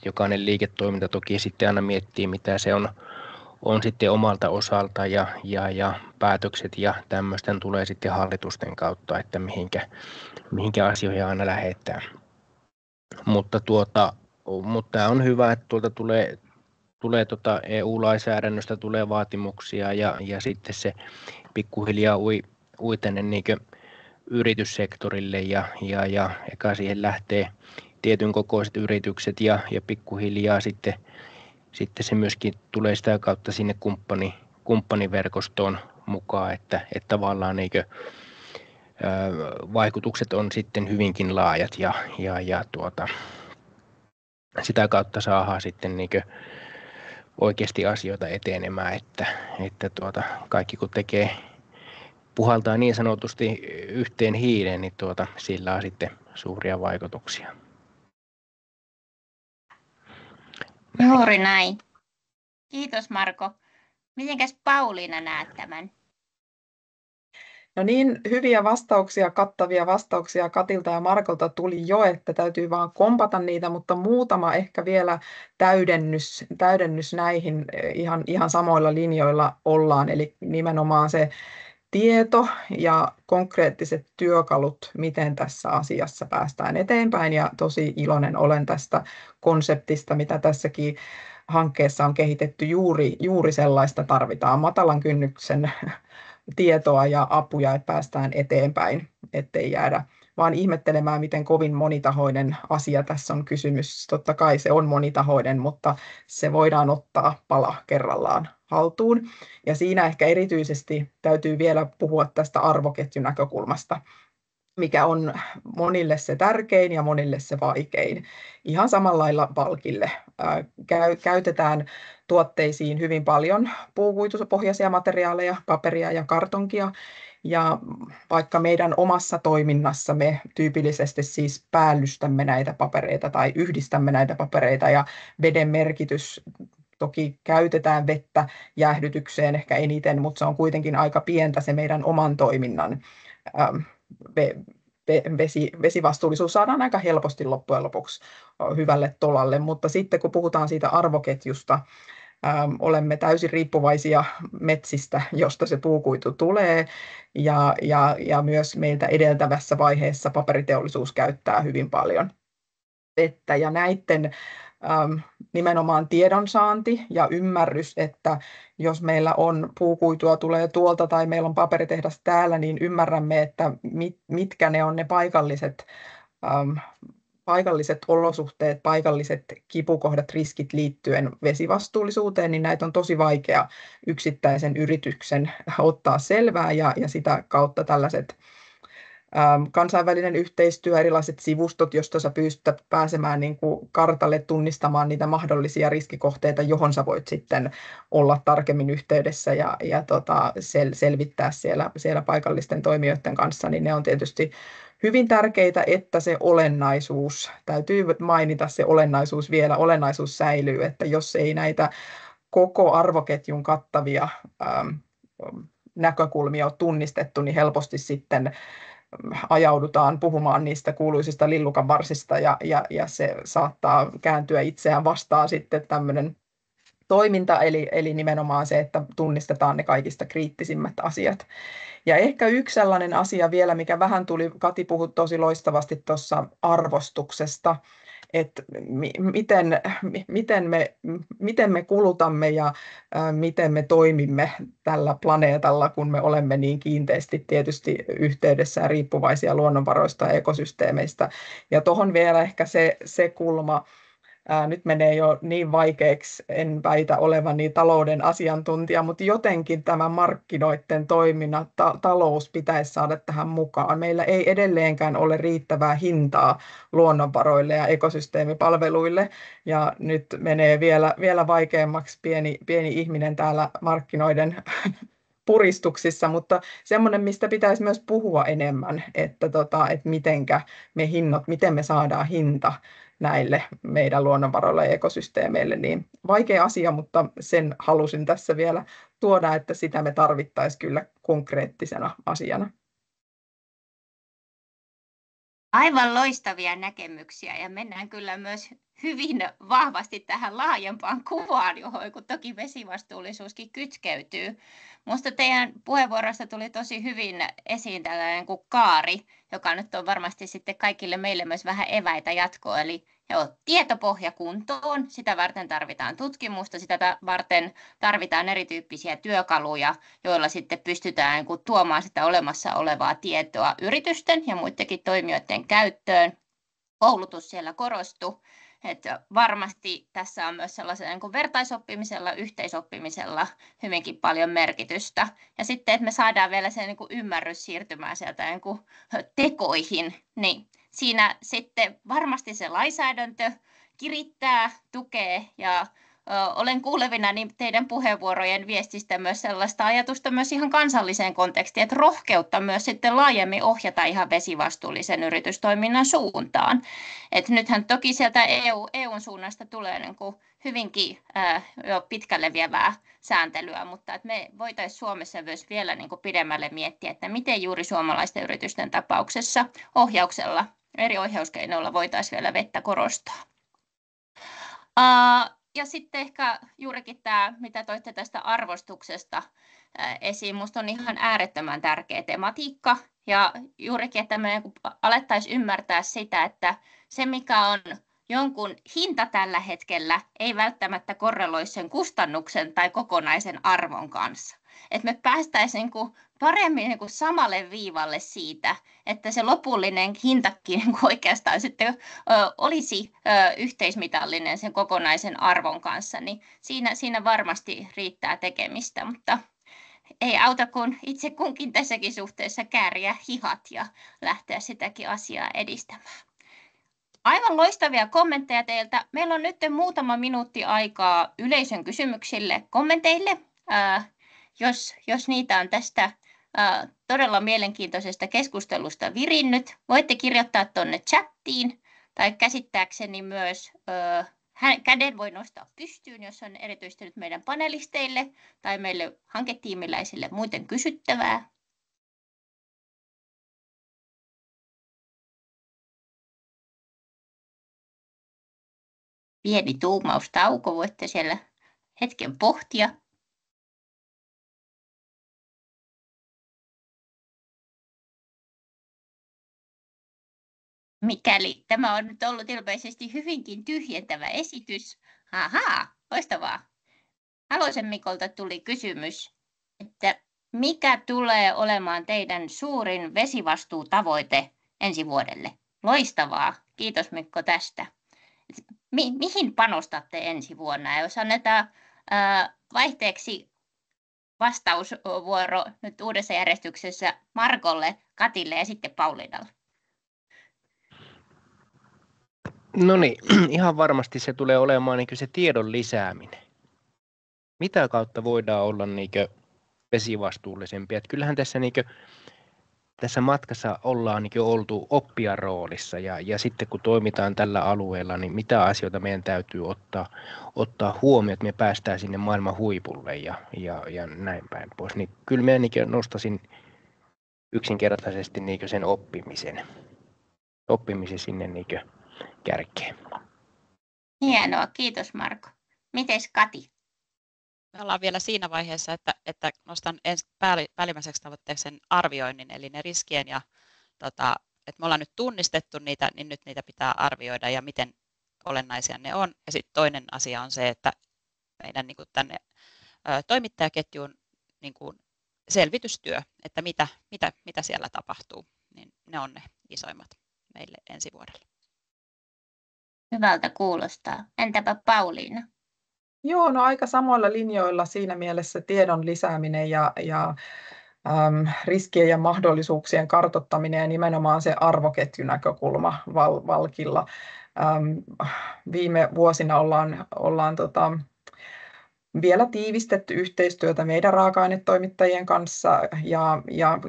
Speaker 7: Jokainen liiketoiminta toki sitten aina miettii, mitä se on sitten omalta osalta ja päätökset ja tämmöisten tulee sitten hallitusten kautta, että mihinkä asioihin aina lähdetään. Mutta tämä on hyvä, että tuolta tulee EU-lainsäädännöstä tulee vaatimuksia ja sitten se pikkuhiljaa ui tänne niinkö yrityssektorille ja eka siihen lähtee tietyn kokoiset yritykset ja pikkuhiljaa sitten se myöskin tulee sitä kautta sinne kumppaniverkostoon mukaan, että tavallaan niinkö vaikutukset on sitten hyvinkin laajat ja sitä kautta saadaan sitten niinkö oikeasti asioita etenemään, että kaikki kun puhaltaa niin sanotusti yhteen hiileen, niin sillä on sitten suuria vaikutuksia.
Speaker 4: Juuri näin. Kiitos Marko. Mitenkäs Pauliina näet tämän?
Speaker 5: No niin, hyviä vastauksia, kattavia vastauksia Katilta ja Markolta tuli jo, että täytyy vaan kompata niitä, mutta muutama ehkä vielä täydennys näihin ihan samoilla linjoilla ollaan, eli nimenomaan se tieto ja konkreettiset työkalut, miten tässä asiassa päästään eteenpäin, ja tosi iloinen olen tästä konseptista, mitä tässäkin hankkeessa on kehitetty, juuri sellaista tarvitaan, matalan kynnyksen tietoa ja apuja, että päästään eteenpäin, ettei jäädä vaan ihmettelemään, miten kovin monitahoinen asia tässä on kysymys. Totta kai se on monitahoinen, mutta se voidaan ottaa pala kerrallaan haltuun. Ja siinä ehkä erityisesti täytyy vielä puhua tästä arvoketjunäkökulmasta, mikä on monille se tärkein ja monille se vaikein. Ihan samalla lailla valkille. Käytetään tuotteisiin hyvin paljon puukuitupohjaisia materiaaleja, paperia ja kartonkia. Ja vaikka meidän omassa toiminnassa me tyypillisesti siis päällystämme näitä papereita tai yhdistämme näitä papereita ja veden merkitys, toki käytetään vettä jäähdytykseen ehkä eniten, mutta se on kuitenkin aika pientä se meidän oman toiminnan vesivastuullisuus saadaan aika helposti loppujen lopuksi hyvälle tolalle, mutta sitten kun puhutaan siitä arvoketjusta, olemme täysin riippuvaisia metsistä, josta se puukuitu tulee, ja myös meiltä edeltävässä vaiheessa paperiteollisuus käyttää hyvin paljon vettä, ja näiden nimenomaan tiedonsaanti ja ymmärrys, että jos meillä on puukuitua tulee tuolta tai meillä on paperitehdas täällä, niin ymmärrämme, että mitkä ne on ne paikalliset olosuhteet, paikalliset kipukohdat, riskit liittyen vesivastuullisuuteen, niin näitä on tosi vaikea yksittäisen yrityksen ottaa selvää, ja sitä kautta tällaiset kansainvälinen yhteistyö, erilaiset sivustot, josta sä pystyt pääsemään niin kuin kartalle tunnistamaan niitä mahdollisia riskikohteita, johon sä voit sitten olla tarkemmin yhteydessä ja selvittää siellä paikallisten toimijoiden kanssa, niin ne on tietysti hyvin tärkeitä, että se olennaisuus, täytyy mainita se olennaisuus vielä, olennaisuus säilyy, että jos ei näitä koko arvoketjun kattavia näkökulmia ole tunnistettu, niin helposti sitten ajaudutaan puhumaan niistä kuuluisista lillukanvarsista ja se saattaa kääntyä itseään vastaan sitten tämmöinen toiminta, eli nimenomaan se, että tunnistetaan ne kaikista kriittisimmät asiat. Ja ehkä yksi sellainen asia vielä, mikä vähän tuli, Kati puhui tosi loistavasti tuossa arvostuksesta, että miten me kulutamme ja miten me toimimme tällä planeetalla, kun me olemme niin kiinteästi tietysti yhteydessä ja riippuvaisia luonnonvaroista ja ekosysteemeistä. Ja tuohon vielä ehkä se kulma, nyt menee jo niin vaikeaksi, en väitä olevani talouden asiantuntija, mutta jotenkin tämä markkinoiden toiminnan talous pitäisi saada tähän mukaan. Meillä ei edelleenkään ole riittävää hintaa luonnonvaroille ja ekosysteemipalveluille, ja nyt menee vielä vaikeammaksi pieni ihminen täällä markkinoiden puristuksissa, mutta semmoinen, mistä pitäisi myös puhua enemmän, että miten me saadaan hinta näille meidän luonnonvaroille ja ekosysteemeille, niin vaikea asia, mutta sen halusin tässä vielä tuoda, että sitä me tarvittaisiin kyllä konkreettisena asiana.
Speaker 4: Aivan loistavia näkemyksiä, ja mennään kyllä myös hyvin vahvasti tähän laajempaan kuvaan, johon kun toki vesivastuullisuuskin kytkeytyy. Minusta teidän puheenvuorosta tuli tosi hyvin esiin tällainen kuin kaari, joka nyt on varmasti sitten kaikille meille myös vähän eväitä jatkoa. Eli tietopohja kuntoon, sitä varten tarvitaan tutkimusta, sitä varten tarvitaan erityyppisiä työkaluja, joilla sitten pystytään tuomaan sitä olemassa olevaa tietoa yritysten ja muidenkin toimijoiden käyttöön. Koulutus siellä korostuu. Että varmasti tässä on myös sellaisella vertaisoppimisella, yhteisoppimisella hyvinkin paljon merkitystä. Ja sitten, että me saadaan vielä se ymmärrys siirtymään sieltä tekoihin, niin siinä sitten varmasti se lainsäädäntö kirittää, tukee ja olen kuulevinani teidän puheenvuorojen viestistä myös sellaista ajatusta myös ihan kansalliseen kontekstiin, että rohkeutta myös sitten laajemmin ohjata ihan vesivastuullisen yritystoiminnan suuntaan. Et nythän toki sieltä EUn suunnasta tulee niin kuin hyvinkin jo pitkälle vievää sääntelyä, mutta että me voitaisiin Suomessa myös vielä niin kuin pidemmälle miettiä, että miten juuri suomalaisten yritysten tapauksessa ohjauksella, eri ohjauskeinoilla voitaisiin vielä vettä korostaa. Ja sitten ehkä juurikin tämä, mitä toitte tästä arvostuksesta esiin, minusta on ihan äärettömän tärkeä tematiikka. Ja juurikin, että me alettaisiin ymmärtää sitä, että se mikä on jonkun hinta tällä hetkellä ei välttämättä korreloi sen kustannuksen tai kokonaisen arvon kanssa. Että me päästäisiin paremmin samalle viivalle siitä, että se lopullinen hintakin oikeastaan sitten olisi yhteismitallinen sen kokonaisen arvon kanssa, niin siinä varmasti riittää tekemistä, mutta ei auta kuin itse kunkin tässäkin suhteessa kääriä hihat ja lähteä sitäkin asiaa edistämään. Aivan loistavia kommentteja teiltä. Meillä on nyt muutama minuutti aikaa yleisön kysymyksille, kommenteille. Jos niitä on tästä todella mielenkiintoisesta keskustelusta virinnyt, voitte kirjoittaa tuonne chattiin tai käsittääkseni myös käden voi nostaa pystyyn, jos on erityisesti nyt meidän panelisteille tai meille hanketiimiläisille muuten kysyttävää. Pieni tuumaustauko, voitte siellä hetken pohtia. Mikäli tämä on nyt ollut ilmeisesti hyvinkin tyhjentävä esitys. Ahaa, loistavaa. Halosen Mikolta tuli kysymys, että mikä tulee olemaan teidän suurin vesivastuutavoite ensi vuodelle? Loistavaa, kiitos Mikko tästä. Mihin panostatte ensi vuonna? Ja jos annetaan vaihteeksi vastausvuoro nyt uudessa järjestyksessä Markolle, Katille ja sitten Pauliinalle.
Speaker 7: No niin, ihan varmasti se tulee olemaan niin se tiedon lisääminen. Mitä kautta voidaan olla niin vesivastuullisempia? Että kyllähän tässä matkassa ollaan niin oltu oppijan roolissa ja sitten kun toimitaan tällä alueella, niin mitä asioita meidän täytyy ottaa huomioon, että me päästään sinne maailman huipulle ja näin päin pois. Niin kyllä minä niin nostaisin yksinkertaisesti niin sen oppimisen sinne niin kärkeen.
Speaker 4: Hienoa, kiitos Marko. Mites Kati?
Speaker 6: Me ollaan vielä siinä vaiheessa, että nostan päällimmäiseksi tavoitteeksi sen arvioinnin, eli ne riskien ja että me ollaan nyt tunnistettu niitä, niin nyt niitä pitää arvioida ja miten olennaisia ne on. Ja sitten toinen asia on se, että meidän niin kuin tänne toimittajaketjuun niin kuin selvitystyö, että mitä siellä tapahtuu, niin ne on ne isoimmat meille ensi vuodelle.
Speaker 4: Hyvältä kuulostaa. Entäpä Pauliina?
Speaker 5: Joo, no aika samoilla linjoilla siinä mielessä tiedon lisääminen ja riskien ja mahdollisuuksien kartoittaminen ja nimenomaan se arvoketjunäkökulma Valkilla. Viime vuosina ollaan vielä tiivistetty yhteistyötä meidän raaka-ainetoimittajien kanssa ja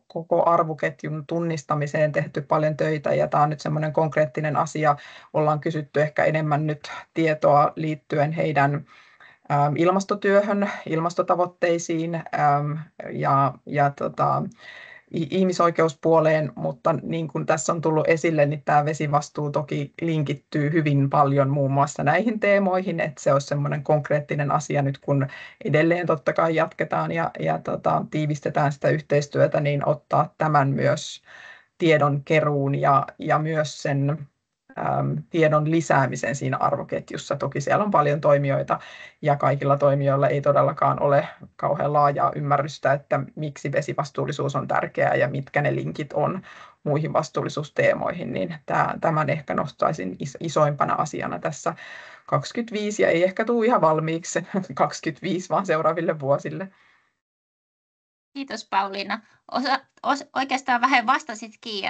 Speaker 5: koko arvoketjun tunnistamiseen tehty paljon töitä ja tämä on nyt semmoinen konkreettinen asia. Ollaan kysytty ehkä enemmän nyt tietoa liittyen heidän ilmastotyöhön, ilmastotavoitteisiin ja ihmisoikeuspuoleen, mutta niin kuin tässä on tullut esille, niin tämä vesivastuu toki linkittyy hyvin paljon muun muassa näihin teemoihin, että se olisi semmoinen konkreettinen asia nyt, kun edelleen totta kai jatketaan ja tiivistetään sitä yhteistyötä, niin ottaa tämän myös tiedon keruun ja myös sen tiedon lisäämisen siinä arvoketjussa. Toki siellä on paljon toimijoita ja kaikilla toimijoilla ei todellakaan ole kauhean laajaa ymmärrystä, että miksi vesivastuullisuus on tärkeää ja mitkä ne linkit on muihin vastuullisuusteemoihin, niin tämän ehkä nostaisin isoimpana asiana tässä 25 ja ei ehkä tule ihan valmiiksi 25, vaan seuraaville vuosille.
Speaker 4: Kiitos Pauliina. Oikeastaan vähän vastasitkin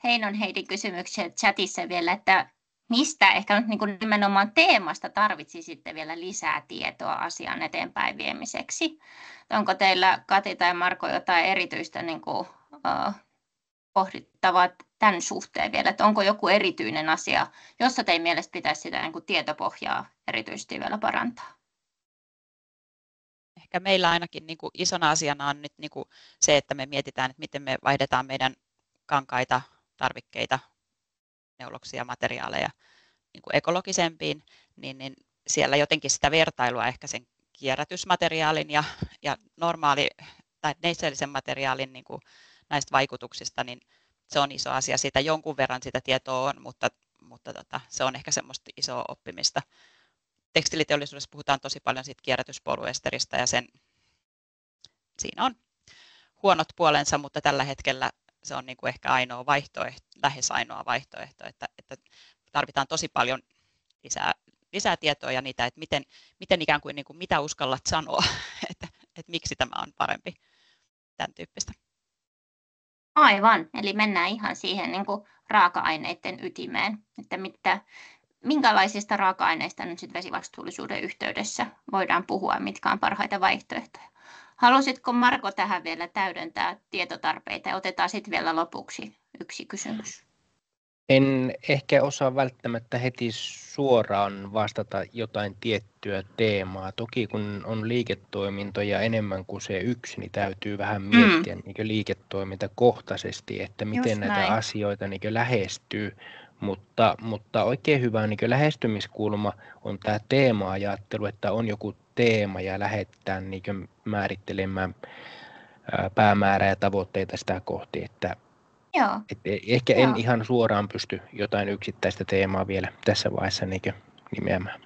Speaker 4: Heinon Heidin kysymykseen chatissa vielä, että mistä ehkä nyt niin kuin nimenomaan teemasta tarvitsisitte vielä lisää tietoa asian eteenpäin viemiseksi? Onko teillä, Kati tai Marko, jotain erityistä niin kuin, pohdittavaa tämän suhteen vielä, että onko joku erityinen asia, jossa teidän mielestä pitäisi sitä niin kuin tietopohjaa erityisesti vielä parantaa?
Speaker 6: Ehkä meillä ainakin niin kuin isona asiana on nyt niin kuin se, että me mietitään, että miten me vaihdetaan meidän kankaita, tarvikkeita, neuloksia, materiaaleja niin kuin ekologisempiin, niin siellä jotenkin sitä vertailua ehkä sen kierrätysmateriaalin ja normaali tai neitseellisen materiaalin niin kuin näistä vaikutuksista, niin se on iso asia. Siitä jonkun verran sitä tietoa on, mutta se on ehkä semmoista isoa oppimista. Tekstiiliteollisuudessa puhutaan tosi paljon siitä kierrätyspolyesteristä ja siinä on huonot puolensa, mutta tällä hetkellä se on niin kuin ehkä ainoa vaihtoehto, lähes ainoa vaihtoehto, että tarvitaan tosi paljon lisää tietoa ja niitä, että miten ikään kuin, mitä uskallat sanoa, että miksi tämä on parempi, tämän tyyppistä.
Speaker 4: Aivan, eli mennään ihan siihen niin kuin raaka-aineiden ytimeen, että minkälaisista raaka-aineista nyt sitten vesivastuullisuuden yhteydessä voidaan puhua, mitkä on parhaita vaihtoehtoja. Halusitko Marko tähän vielä täydentää tietotarpeita ja otetaan sitten vielä lopuksi yksi kysymys?
Speaker 7: En ehkä osaa välttämättä heti suoraan vastata jotain tiettyä teemaa. Toki kun on liiketoimintoja enemmän kuin se yksi, niin täytyy vähän miettiä niin liiketoimintakohtaisesti, että miten
Speaker 4: Just
Speaker 7: näitä
Speaker 4: näin.
Speaker 7: asioita niin lähestyy. Mutta oikein hyvä niin lähestymiskulma on tämä teema-ajattelu, että on joku teema ja lähdetään niin määrittelemään päämäärää ja tavoitteita sitä kohti, että
Speaker 4: Joo.
Speaker 7: ehkä en ihan suoraan pysty jotain yksittäistä teemaa vielä tässä vaiheessa niin nimeämään.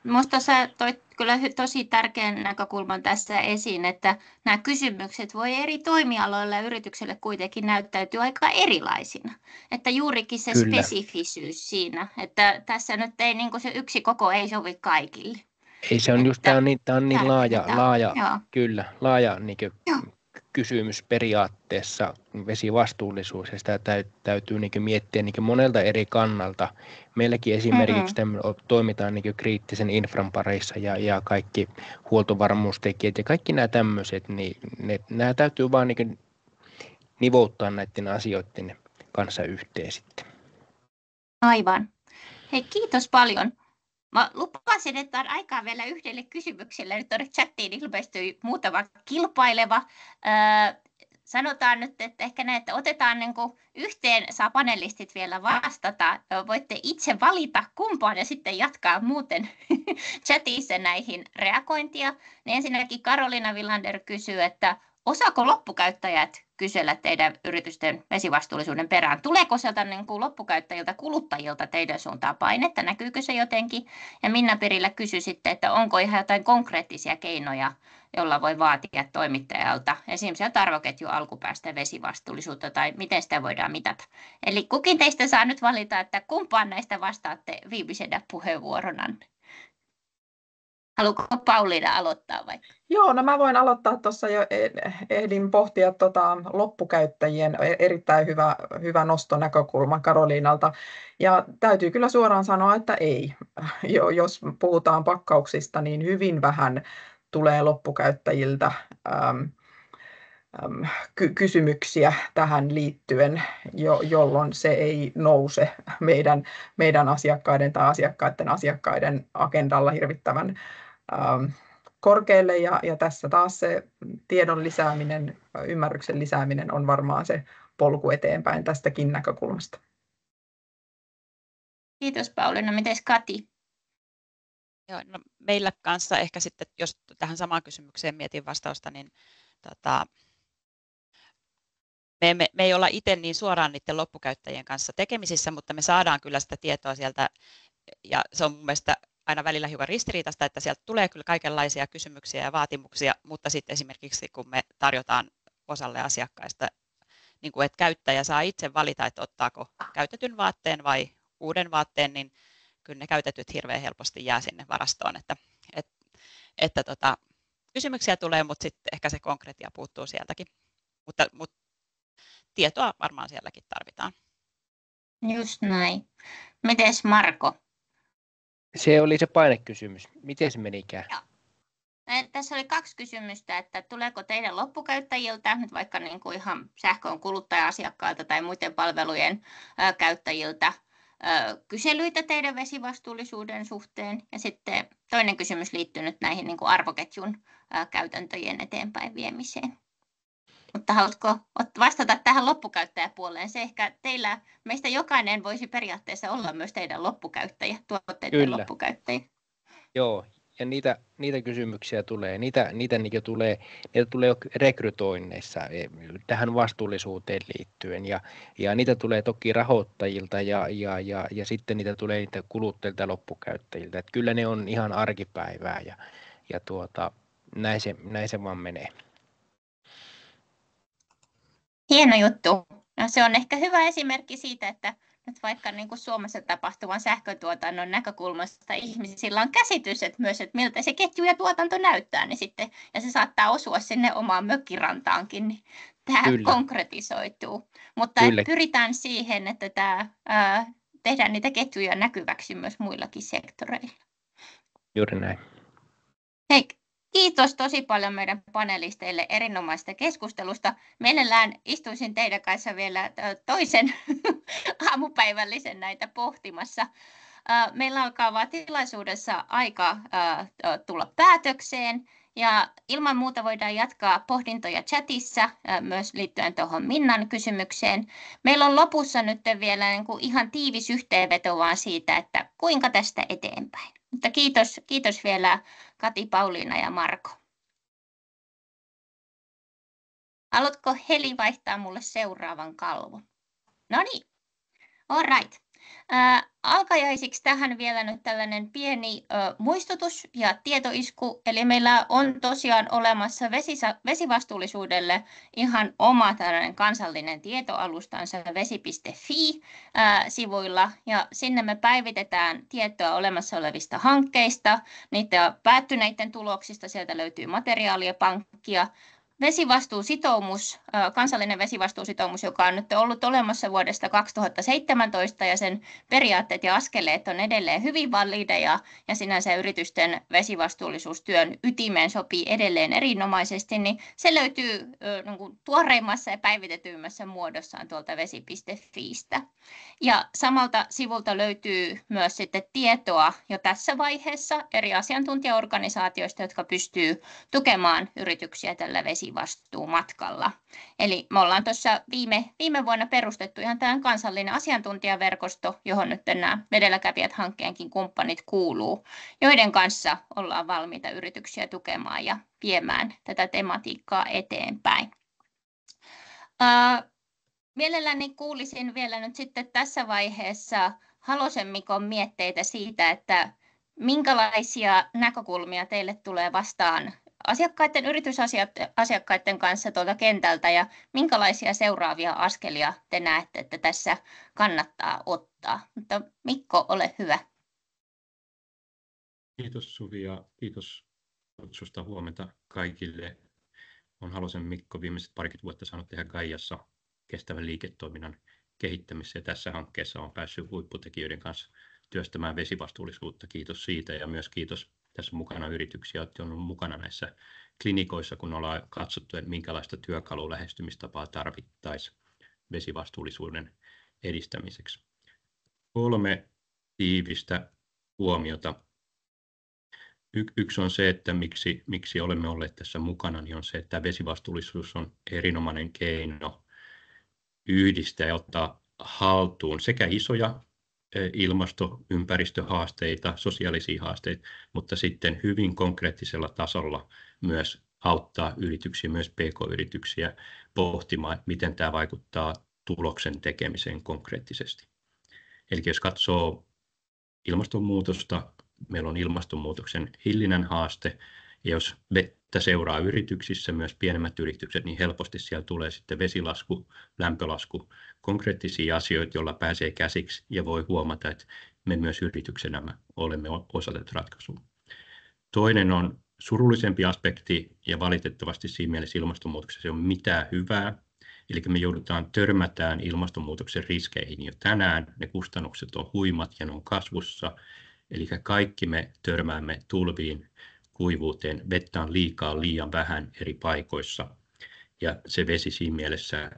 Speaker 4: Minusta sä toit kyllä tosi tärkeän näkökulman tässä esiin, että nämä kysymykset voi eri toimialoilla ja yrityksille kuitenkin näyttäytyy aika erilaisina. Että juurikin se
Speaker 7: Kyllä.
Speaker 4: spesifisyys siinä, että tässä nyt ei niin kuin se yksi koko ei sovi kaikille.
Speaker 7: Ei se on just, tämä on niin laaja niin kysymys periaatteessa, vesivastuullisuus, ja sitä täytyy niin miettiä niin monelta eri kannalta. Meilläkin esimerkiksi toimitaan niin kriittisen infran parissa ja kaikki huoltovarmuustekijät ja kaikki nämä tämmöiset, niin nämä täytyy vaan niin nivouttaa näiden asioiden kanssa yhteen sitten.
Speaker 4: Aivan. Hei, kiitos paljon. Mä lupasin, että on aikaa vielä yhdelle kysymykselle. Nyt tuonne chattiin ilmestyi muutama kilpaileva. Sanotaan nyt, että ehkä näitä otetaan niin kuin yhteen, saa panelistit vielä vastata. Voitte itse valita kumpaan ja sitten jatkaa muuten chatissa näihin reagointia. Niin ensinnäkin Karoliina Villander kysyy, että osaako loppukäyttäjät kysellä teidän yritysten vesivastuullisuuden perään? Tuleeko sieltä niin kuin loppukäyttäjiltä, kuluttajilta teidän suuntaan painetta? Näkyykö se jotenkin? Ja Minna Perillä kysyi sitten, että onko ihan jotain konkreettisia keinoja, jolla voi vaatia toimittajalta esimerkiksi arvoketjun alkupäästä vesivastuullisuutta tai miten sitä voidaan mitata. Eli kukin teistä saa nyt valita, että kumpaan näistä vastaatte viimeisenä puheenvuoronanne. Haluatko Pauliina aloittaa vai?
Speaker 5: Joo, no mä voin aloittaa tuossa jo, ehdin pohtia loppukäyttäjien erittäin hyvä nostonäkökulma Karoliinalta. Ja täytyy kyllä suoraan sanoa, että ei. Jos puhutaan pakkauksista, niin hyvin vähän tulee loppukäyttäjiltä kysymyksiä tähän liittyen, jolloin se ei nouse meidän asiakkaiden tai asiakkaiden agendalla hirvittävän korkealle, ja tässä taas se tiedon lisääminen, ymmärryksen lisääminen on varmaan se polku eteenpäin tästäkin näkökulmasta.
Speaker 4: Kiitos Pauliina. Mites Kati?
Speaker 6: Joo, no meillä kanssa ehkä sitten, jos tähän samaan kysymykseen mietin vastausta, niin me ei olla itse niin suoraan niiden loppukäyttäjien kanssa tekemisissä, mutta me saadaan kyllä sitä tietoa sieltä, ja se on mun mielestä aina välillä hiukan ristiriitaista, että sieltä tulee kyllä kaikenlaisia kysymyksiä ja vaatimuksia, mutta sitten esimerkiksi kun me tarjotaan osalle asiakkaista, niin kuin, että käyttäjä saa itse valita, että ottaako käytetyn vaatteen vai uuden vaatteen, niin kyllä ne käytetyt hirveän helposti jää sinne varastoon, että kysymyksiä tulee, mutta sitten ehkä se konkreettia puuttuu sieltäkin, mutta tietoa varmaan sielläkin tarvitaan.
Speaker 4: Just näin. Mites Marko?
Speaker 7: Se oli se painekysymys. Miten se menikään?
Speaker 4: Tässä oli 2 kysymystä, että tuleeko teidän loppukäyttäjiltä, nyt vaikka niin kuin ihan sähkön kuluttaja-asiakkailta tai muiden palvelujen käyttäjiltä, kyselyitä teidän vesivastuullisuuden suhteen. Ja sitten toinen kysymys liittyy nyt näihin niin kuin arvoketjun käytäntöjen eteenpäin viemiseen. Mutta haluatko vastata tähän loppukäyttäjäpuoleen? Se ehkä meistä jokainen voisi periaatteessa olla myös teidän loppukäyttäjä, tuotteiden loppukäyttäjä.
Speaker 7: Joo, ja niitä kysymyksiä tulee. Niitä tulee jo rekrytoinneissa tähän vastuullisuuteen liittyen. Ja niitä tulee toki rahoittajilta ja sitten niitä tulee niitä kuluttajilta ja loppukäyttäjiltä. Että kyllä ne on ihan arkipäivää ja näin se vaan menee.
Speaker 4: Hieno juttu. No, se on ehkä hyvä esimerkki siitä, että nyt vaikka niin kuin Suomessa tapahtuvan sähkötuotannon näkökulmasta ihmisillä on käsitys, että myös, että miltä se ketju ja tuotanto näyttää, niin sitten, ja se saattaa osua sinne omaan mökkirantaankin, niin tämä konkretisoituu. Mutta pyritään siihen, että tehdään niitä ketjuja näkyväksi myös muillakin sektoreilla.
Speaker 7: Juuri näin.
Speaker 4: Hei, kiitos tosi paljon meidän panelisteille erinomaisesta keskustelusta. Mielellään istuisin teidän kanssa vielä toisen aamupäivällisen näitä pohtimassa. Meillä alkaa tilaisuudessa aika tulla päätökseen. Ja ilman muuta voidaan jatkaa pohdintoja chatissa myös liittyen tuohon Minnan kysymykseen. Meillä on lopussa nyt vielä niin kuin ihan tiivis yhteenveto vaan siitä, että kuinka tästä eteenpäin. Mutta kiitos vielä Kati, Pauliina ja Marko. Haluatko Heli vaihtaa mulle seuraavan kalvon? No niin, all right. Alkajaisiksi tähän vielä nyt tällainen pieni muistutus ja tietoisku. Eli meillä on tosiaan olemassa vesivastuullisuudelle ihan oma tällainen kansallinen tietoalustansa vesi.fi-sivuilla. Ja sinne me päivitetään tietoa olemassa olevista hankkeista, niiden päättyneiden tuloksista. Sieltä löytyy materiaalia, pankkia. Vesivastuusitoumus, kansallinen vesivastuusitoumus, joka on nyt ollut olemassa vuodesta 2017 ja sen periaatteet ja askeleet on edelleen hyvin valideja ja sinänsä yritysten vesivastuullisuustyön ytimeen sopii edelleen erinomaisesti, niin se löytyy tuoreimmassa ja päivitetyimmässä muodossaan tuolta vesi.fiistä. Ja samalta sivulta löytyy myös sitten tietoa jo tässä vaiheessa eri asiantuntijaorganisaatioista, jotka pystyy tukemaan yrityksiä tällä vesivastuumatkalla. Eli me ollaan tuossa viime vuonna perustettu ihan tämän kansallinen asiantuntijaverkosto, johon nyt nämä Vedelläkävijät-hankkeenkin kumppanit kuuluu, joiden kanssa ollaan valmiita yrityksiä tukemaan ja viemään tätä tematiikkaa eteenpäin. Mielelläni kuulisin vielä nyt sitten tässä vaiheessa Halosen Mikon mietteitä siitä, että minkälaisia näkökulmia teille tulee vastaan yritysasiakkaiden kanssa tuolta kentältä ja minkälaisia seuraavia askelia te näette, että tässä kannattaa ottaa. Mutta Mikko, ole hyvä.
Speaker 8: Kiitos Suvi ja kiitos kutsusta, huomenta kaikille. Olen Halosen Mikko, viimeiset parikymmentä vuotta saanut tehdä Gaiassa kestävän liiketoiminnan kehittämisessä ja tässä hankkeessa olen päässyt huipputekijöiden kanssa työstämään vesivastuullisuutta. Kiitos siitä ja myös kiitos tässä mukana yrityksiä, jotka on mukana näissä klinikoissa, kun ollaan katsottu, että minkälaista työkalulähestymistapaa tarvittaisiin vesivastuullisuuden edistämiseksi. 3 tiivistä huomiota. Yksi on se, että miksi olemme olleet tässä mukana, niin on se, että vesivastuullisuus on erinomainen keino yhdistää ja ottaa haltuun sekä isoja ilmasto- ympäristöhaasteita, sosiaalisia haasteita, mutta sitten hyvin konkreettisella tasolla myös auttaa yrityksiä, myös pk-yrityksiä pohtimaan, miten tämä vaikuttaa tuloksen tekemiseen konkreettisesti. Eli jos katsoo ilmastonmuutosta, meillä on ilmastonmuutoksen hillinnän haaste, ja jos vettä seuraa yrityksissä, myös pienemmät yritykset, niin helposti siellä tulee sitten vesilasku, lämpölasku, konkreettisia asioita, joilla pääsee käsiksi ja voi huomata, että me myös yrityksenä olemme osa tätä ratkaisua. Toinen on surullisempi aspekti, ja valitettavasti siinä mielessä ilmastonmuutoksessa ei ole mitään hyvää, Eli me törmätään ilmastonmuutoksen riskeihin jo tänään. Ne kustannukset on huimat ja ne on kasvussa. Eli kaikki me törmäämme tulviin, kuivuuteen, vettä on liikaa, liian vähän eri paikoissa. Ja se vesi siinä mielessä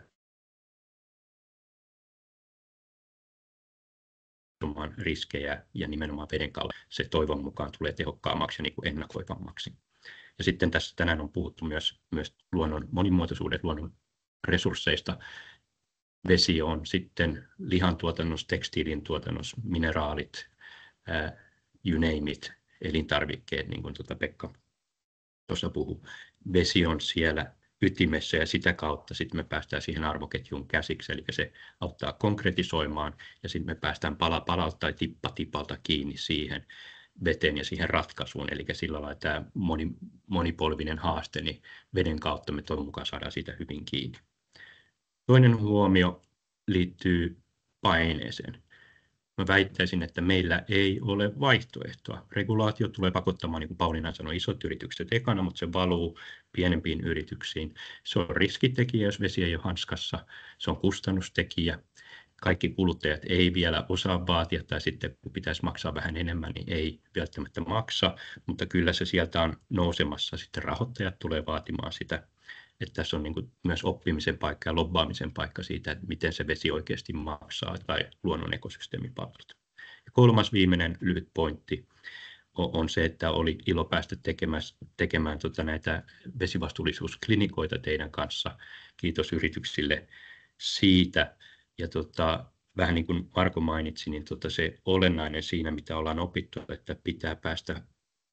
Speaker 8: riskejä ja nimenomaan veden kautta se toivon mukaan tulee tehokkaammaksi ja niin kuin ennakoivammaksi. Ja sitten tässä tänään on puhuttu myös luonnon monimuotoisuuden, luonnon resursseista. Vesi on sitten lihantuotannossa, tekstiilin tuotannossa, mineraalit, you name it, elintarvikkeet, niin kuin Pekka tuossa puhui. Vesi on siellä ytimessä ja sitä kautta sitten me päästään siihen arvoketjuun käsiksi, eli se auttaa konkretisoimaan ja sitten me päästään pala palalta tai tippa tipalta kiinni siihen veteen ja siihen ratkaisuun, eli sillä lailla tämä monipolvinen haaste, niin veden kautta me toivon mukaan saadaan siitä hyvin kiinni. Toinen huomio liittyy paineeseen. Mä väittäisin, että meillä ei ole vaihtoehtoa. Regulaatio tulee pakottamaan, niin kuin Pauliina sanoi, isot yritykset ekana, mutta se valuu pienempiin yrityksiin. Se on riskitekijä, jos vesi ei ole hanskassa. Se on kustannustekijä. Kaikki kuluttajat ei vielä osaa vaatia, tai sitten kun pitäisi maksaa vähän enemmän, niin ei välttämättä maksa, mutta kyllä se sieltä on nousemassa. Sitten rahoittajat tulee vaatimaan sitä, että tässä on niin kuin myös oppimisen paikka ja lobbaamisen paikka siitä, että miten se vesi oikeasti maksaa tai luonnon ekosysteemipalvelut. Ja kolmas viimeinen lyhyt pointti on se, että oli ilo päästä tekemään näitä vesivastuullisuusklinikoita teidän kanssa. Kiitos yrityksille siitä. Ja vähän niin kuin Marko mainitsi, niin se olennainen siinä, mitä ollaan opittu, että pitää päästä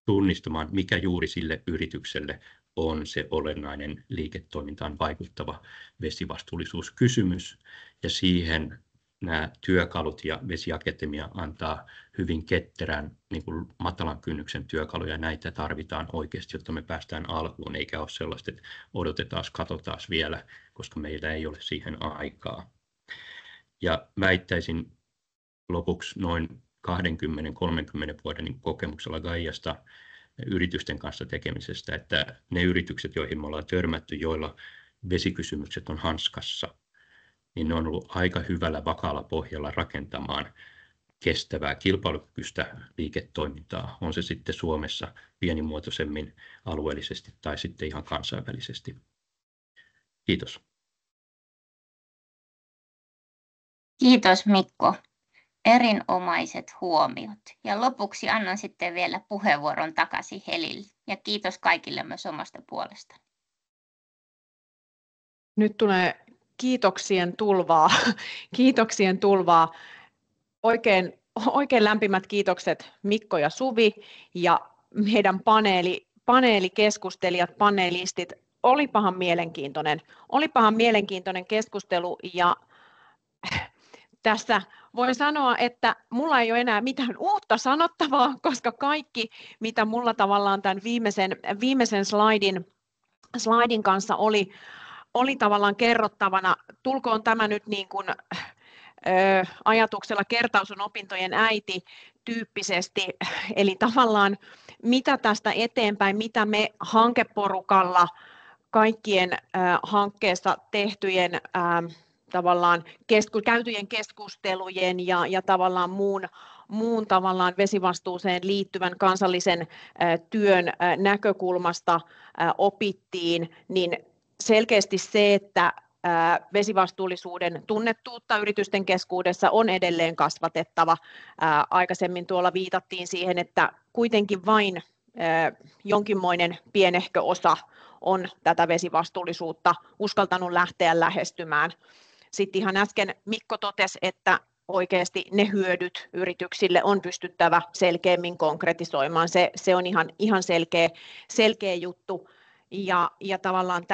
Speaker 8: tunnistamaan, mikä juuri sille yritykselle on se olennainen liiketoimintaan vaikuttava vesivastuullisuuskysymys. Ja siihen nämä työkalut ja Vesiakatemia antaa hyvin ketterän niin kuin matalan kynnyksen työkaluja. Näitä tarvitaan oikeasti, jotta me päästään alkuun, eikä ole sellaista, että odotetaan, katsotaan vielä, koska meillä ei ole siihen aikaa. Ja väittäisin lopuksi noin 20-30 vuoden kokemuksella Gaiasta yritysten kanssa tekemisestä, että ne yritykset, joihin me ollaan törmätty, joilla vesikysymykset on hanskassa, niin ne on ollut aika hyvällä vakaalla pohjalla rakentamaan kestävää kilpailukykyistä liiketoimintaa, on se sitten Suomessa pienimuotoisemmin alueellisesti tai sitten ihan kansainvälisesti. Kiitos.
Speaker 4: Kiitos Mikko. Erinomaiset huomiot. Ja lopuksi annan sitten vielä puheenvuoron takaisin Helille. Ja kiitos kaikille myös omasta puolestani.
Speaker 1: Nyt tulee kiitoksien tulvaa. Kiitoksien tulvaa. Oikein lämpimät kiitokset Mikko ja Suvi ja meidän paneelikeskustelijat, panelistit. Olipahan mielenkiintoinen keskustelu ja tässä voin sanoa, että mulla ei ole enää mitään uutta sanottavaa, koska kaikki, mitä mulla tavallaan tämän viimeisen slaidin kanssa oli tavallaan kerrottavana, tulkoon tämä nyt niin kuin ajatuksella kertaus on opintojen äiti tyyppisesti, eli tavallaan mitä tästä eteenpäin, mitä me hankeporukalla kaikkien hankkeessa tehtyjen tavallaan käytyjen keskustelujen ja tavallaan muun tavallaan vesivastuuseen liittyvän kansallisen työn näkökulmasta opittiin, niin selkeästi se, että vesivastuullisuuden tunnettuutta yritysten keskuudessa on edelleen kasvatettava. Aikaisemmin tuolla viitattiin siihen, että kuitenkin vain jonkinmoinen pienehkö osa on tätä vesivastuullisuutta uskaltanut lähteä lähestymään. Sitten ihan äsken Mikko totesi, että oikeasti ne hyödyt yrityksille on pystyttävä selkeämmin konkretisoimaan. Se on ihan selkeä juttu. Ja tavallaan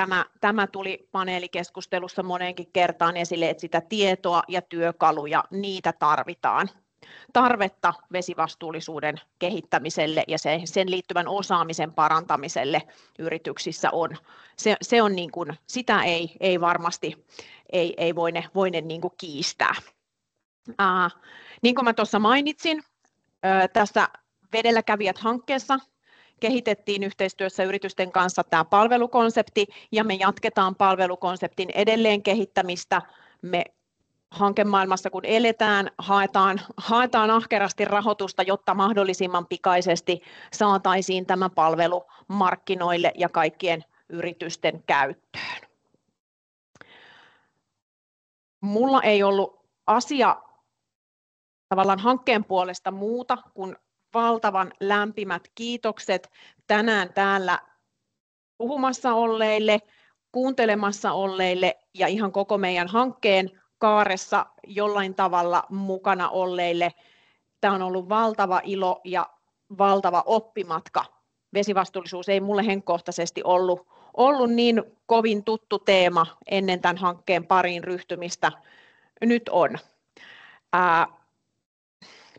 Speaker 1: tämä tuli paneelikeskustelussa moneenkin kertaan esille, että sitä tietoa ja työkaluja, niitä tarvitaan. Tarvetta vesivastuullisuuden kehittämiselle ja sen liittyvän osaamisen parantamiselle yrityksissä on. Se on niin kuin, sitä ei varmasti ei voine niin kuin kiistää. Niin kuin mä tuossa mainitsin, tässä Vedelläkävijät-hankkeessa kehitettiin yhteistyössä yritysten kanssa tämä palvelukonsepti, ja me jatketaan palvelukonseptin edelleen kehittämistä. Me hankemaailmassa kun eletään, haetaan ahkerasti rahoitusta, jotta mahdollisimman pikaisesti saataisiin tämä palvelu markkinoille ja kaikkien yritysten käyttöön. Mulla ei ollut asia tavallaan hankkeen puolesta muuta kuin valtavan lämpimät kiitokset tänään täällä puhumassa olleille, kuuntelemassa olleille ja ihan koko meidän hankkeen kaaressa jollain tavalla mukana olleille. Tämä on ollut valtava ilo ja valtava oppimatka. Vesivastuullisuus ei mulle henkilökohtaisesti ollut niin kovin tuttu teema ennen tämän hankkeen pariin ryhtymistä. Nyt on.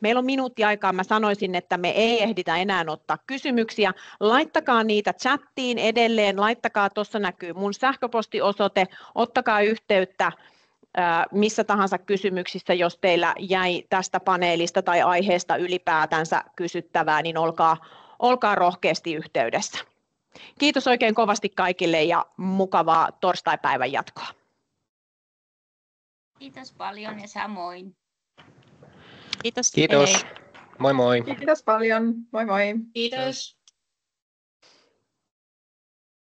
Speaker 1: Meillä on minuutti aikaa. Mä sanoisin, että me ei ehditä enää ottaa kysymyksiä. Laittakaa niitä chattiin edelleen. Laittakaa, tuossa näkyy mun sähköpostiosoite. Ottakaa yhteyttä missä tahansa kysymyksissä, jos teillä jäi tästä paneelista tai aiheesta ylipäätänsä kysyttävää, niin olkaa rohkeasti yhteydessä. Kiitos oikein kovasti kaikille ja mukavaa torstaipäivän jatkoa.
Speaker 4: Kiitos paljon ja samoin.
Speaker 6: Kiitos.
Speaker 7: Kiitos.
Speaker 6: Hei.
Speaker 7: Moi moi.
Speaker 5: Kiitos paljon. Moi moi.
Speaker 2: Kiitos.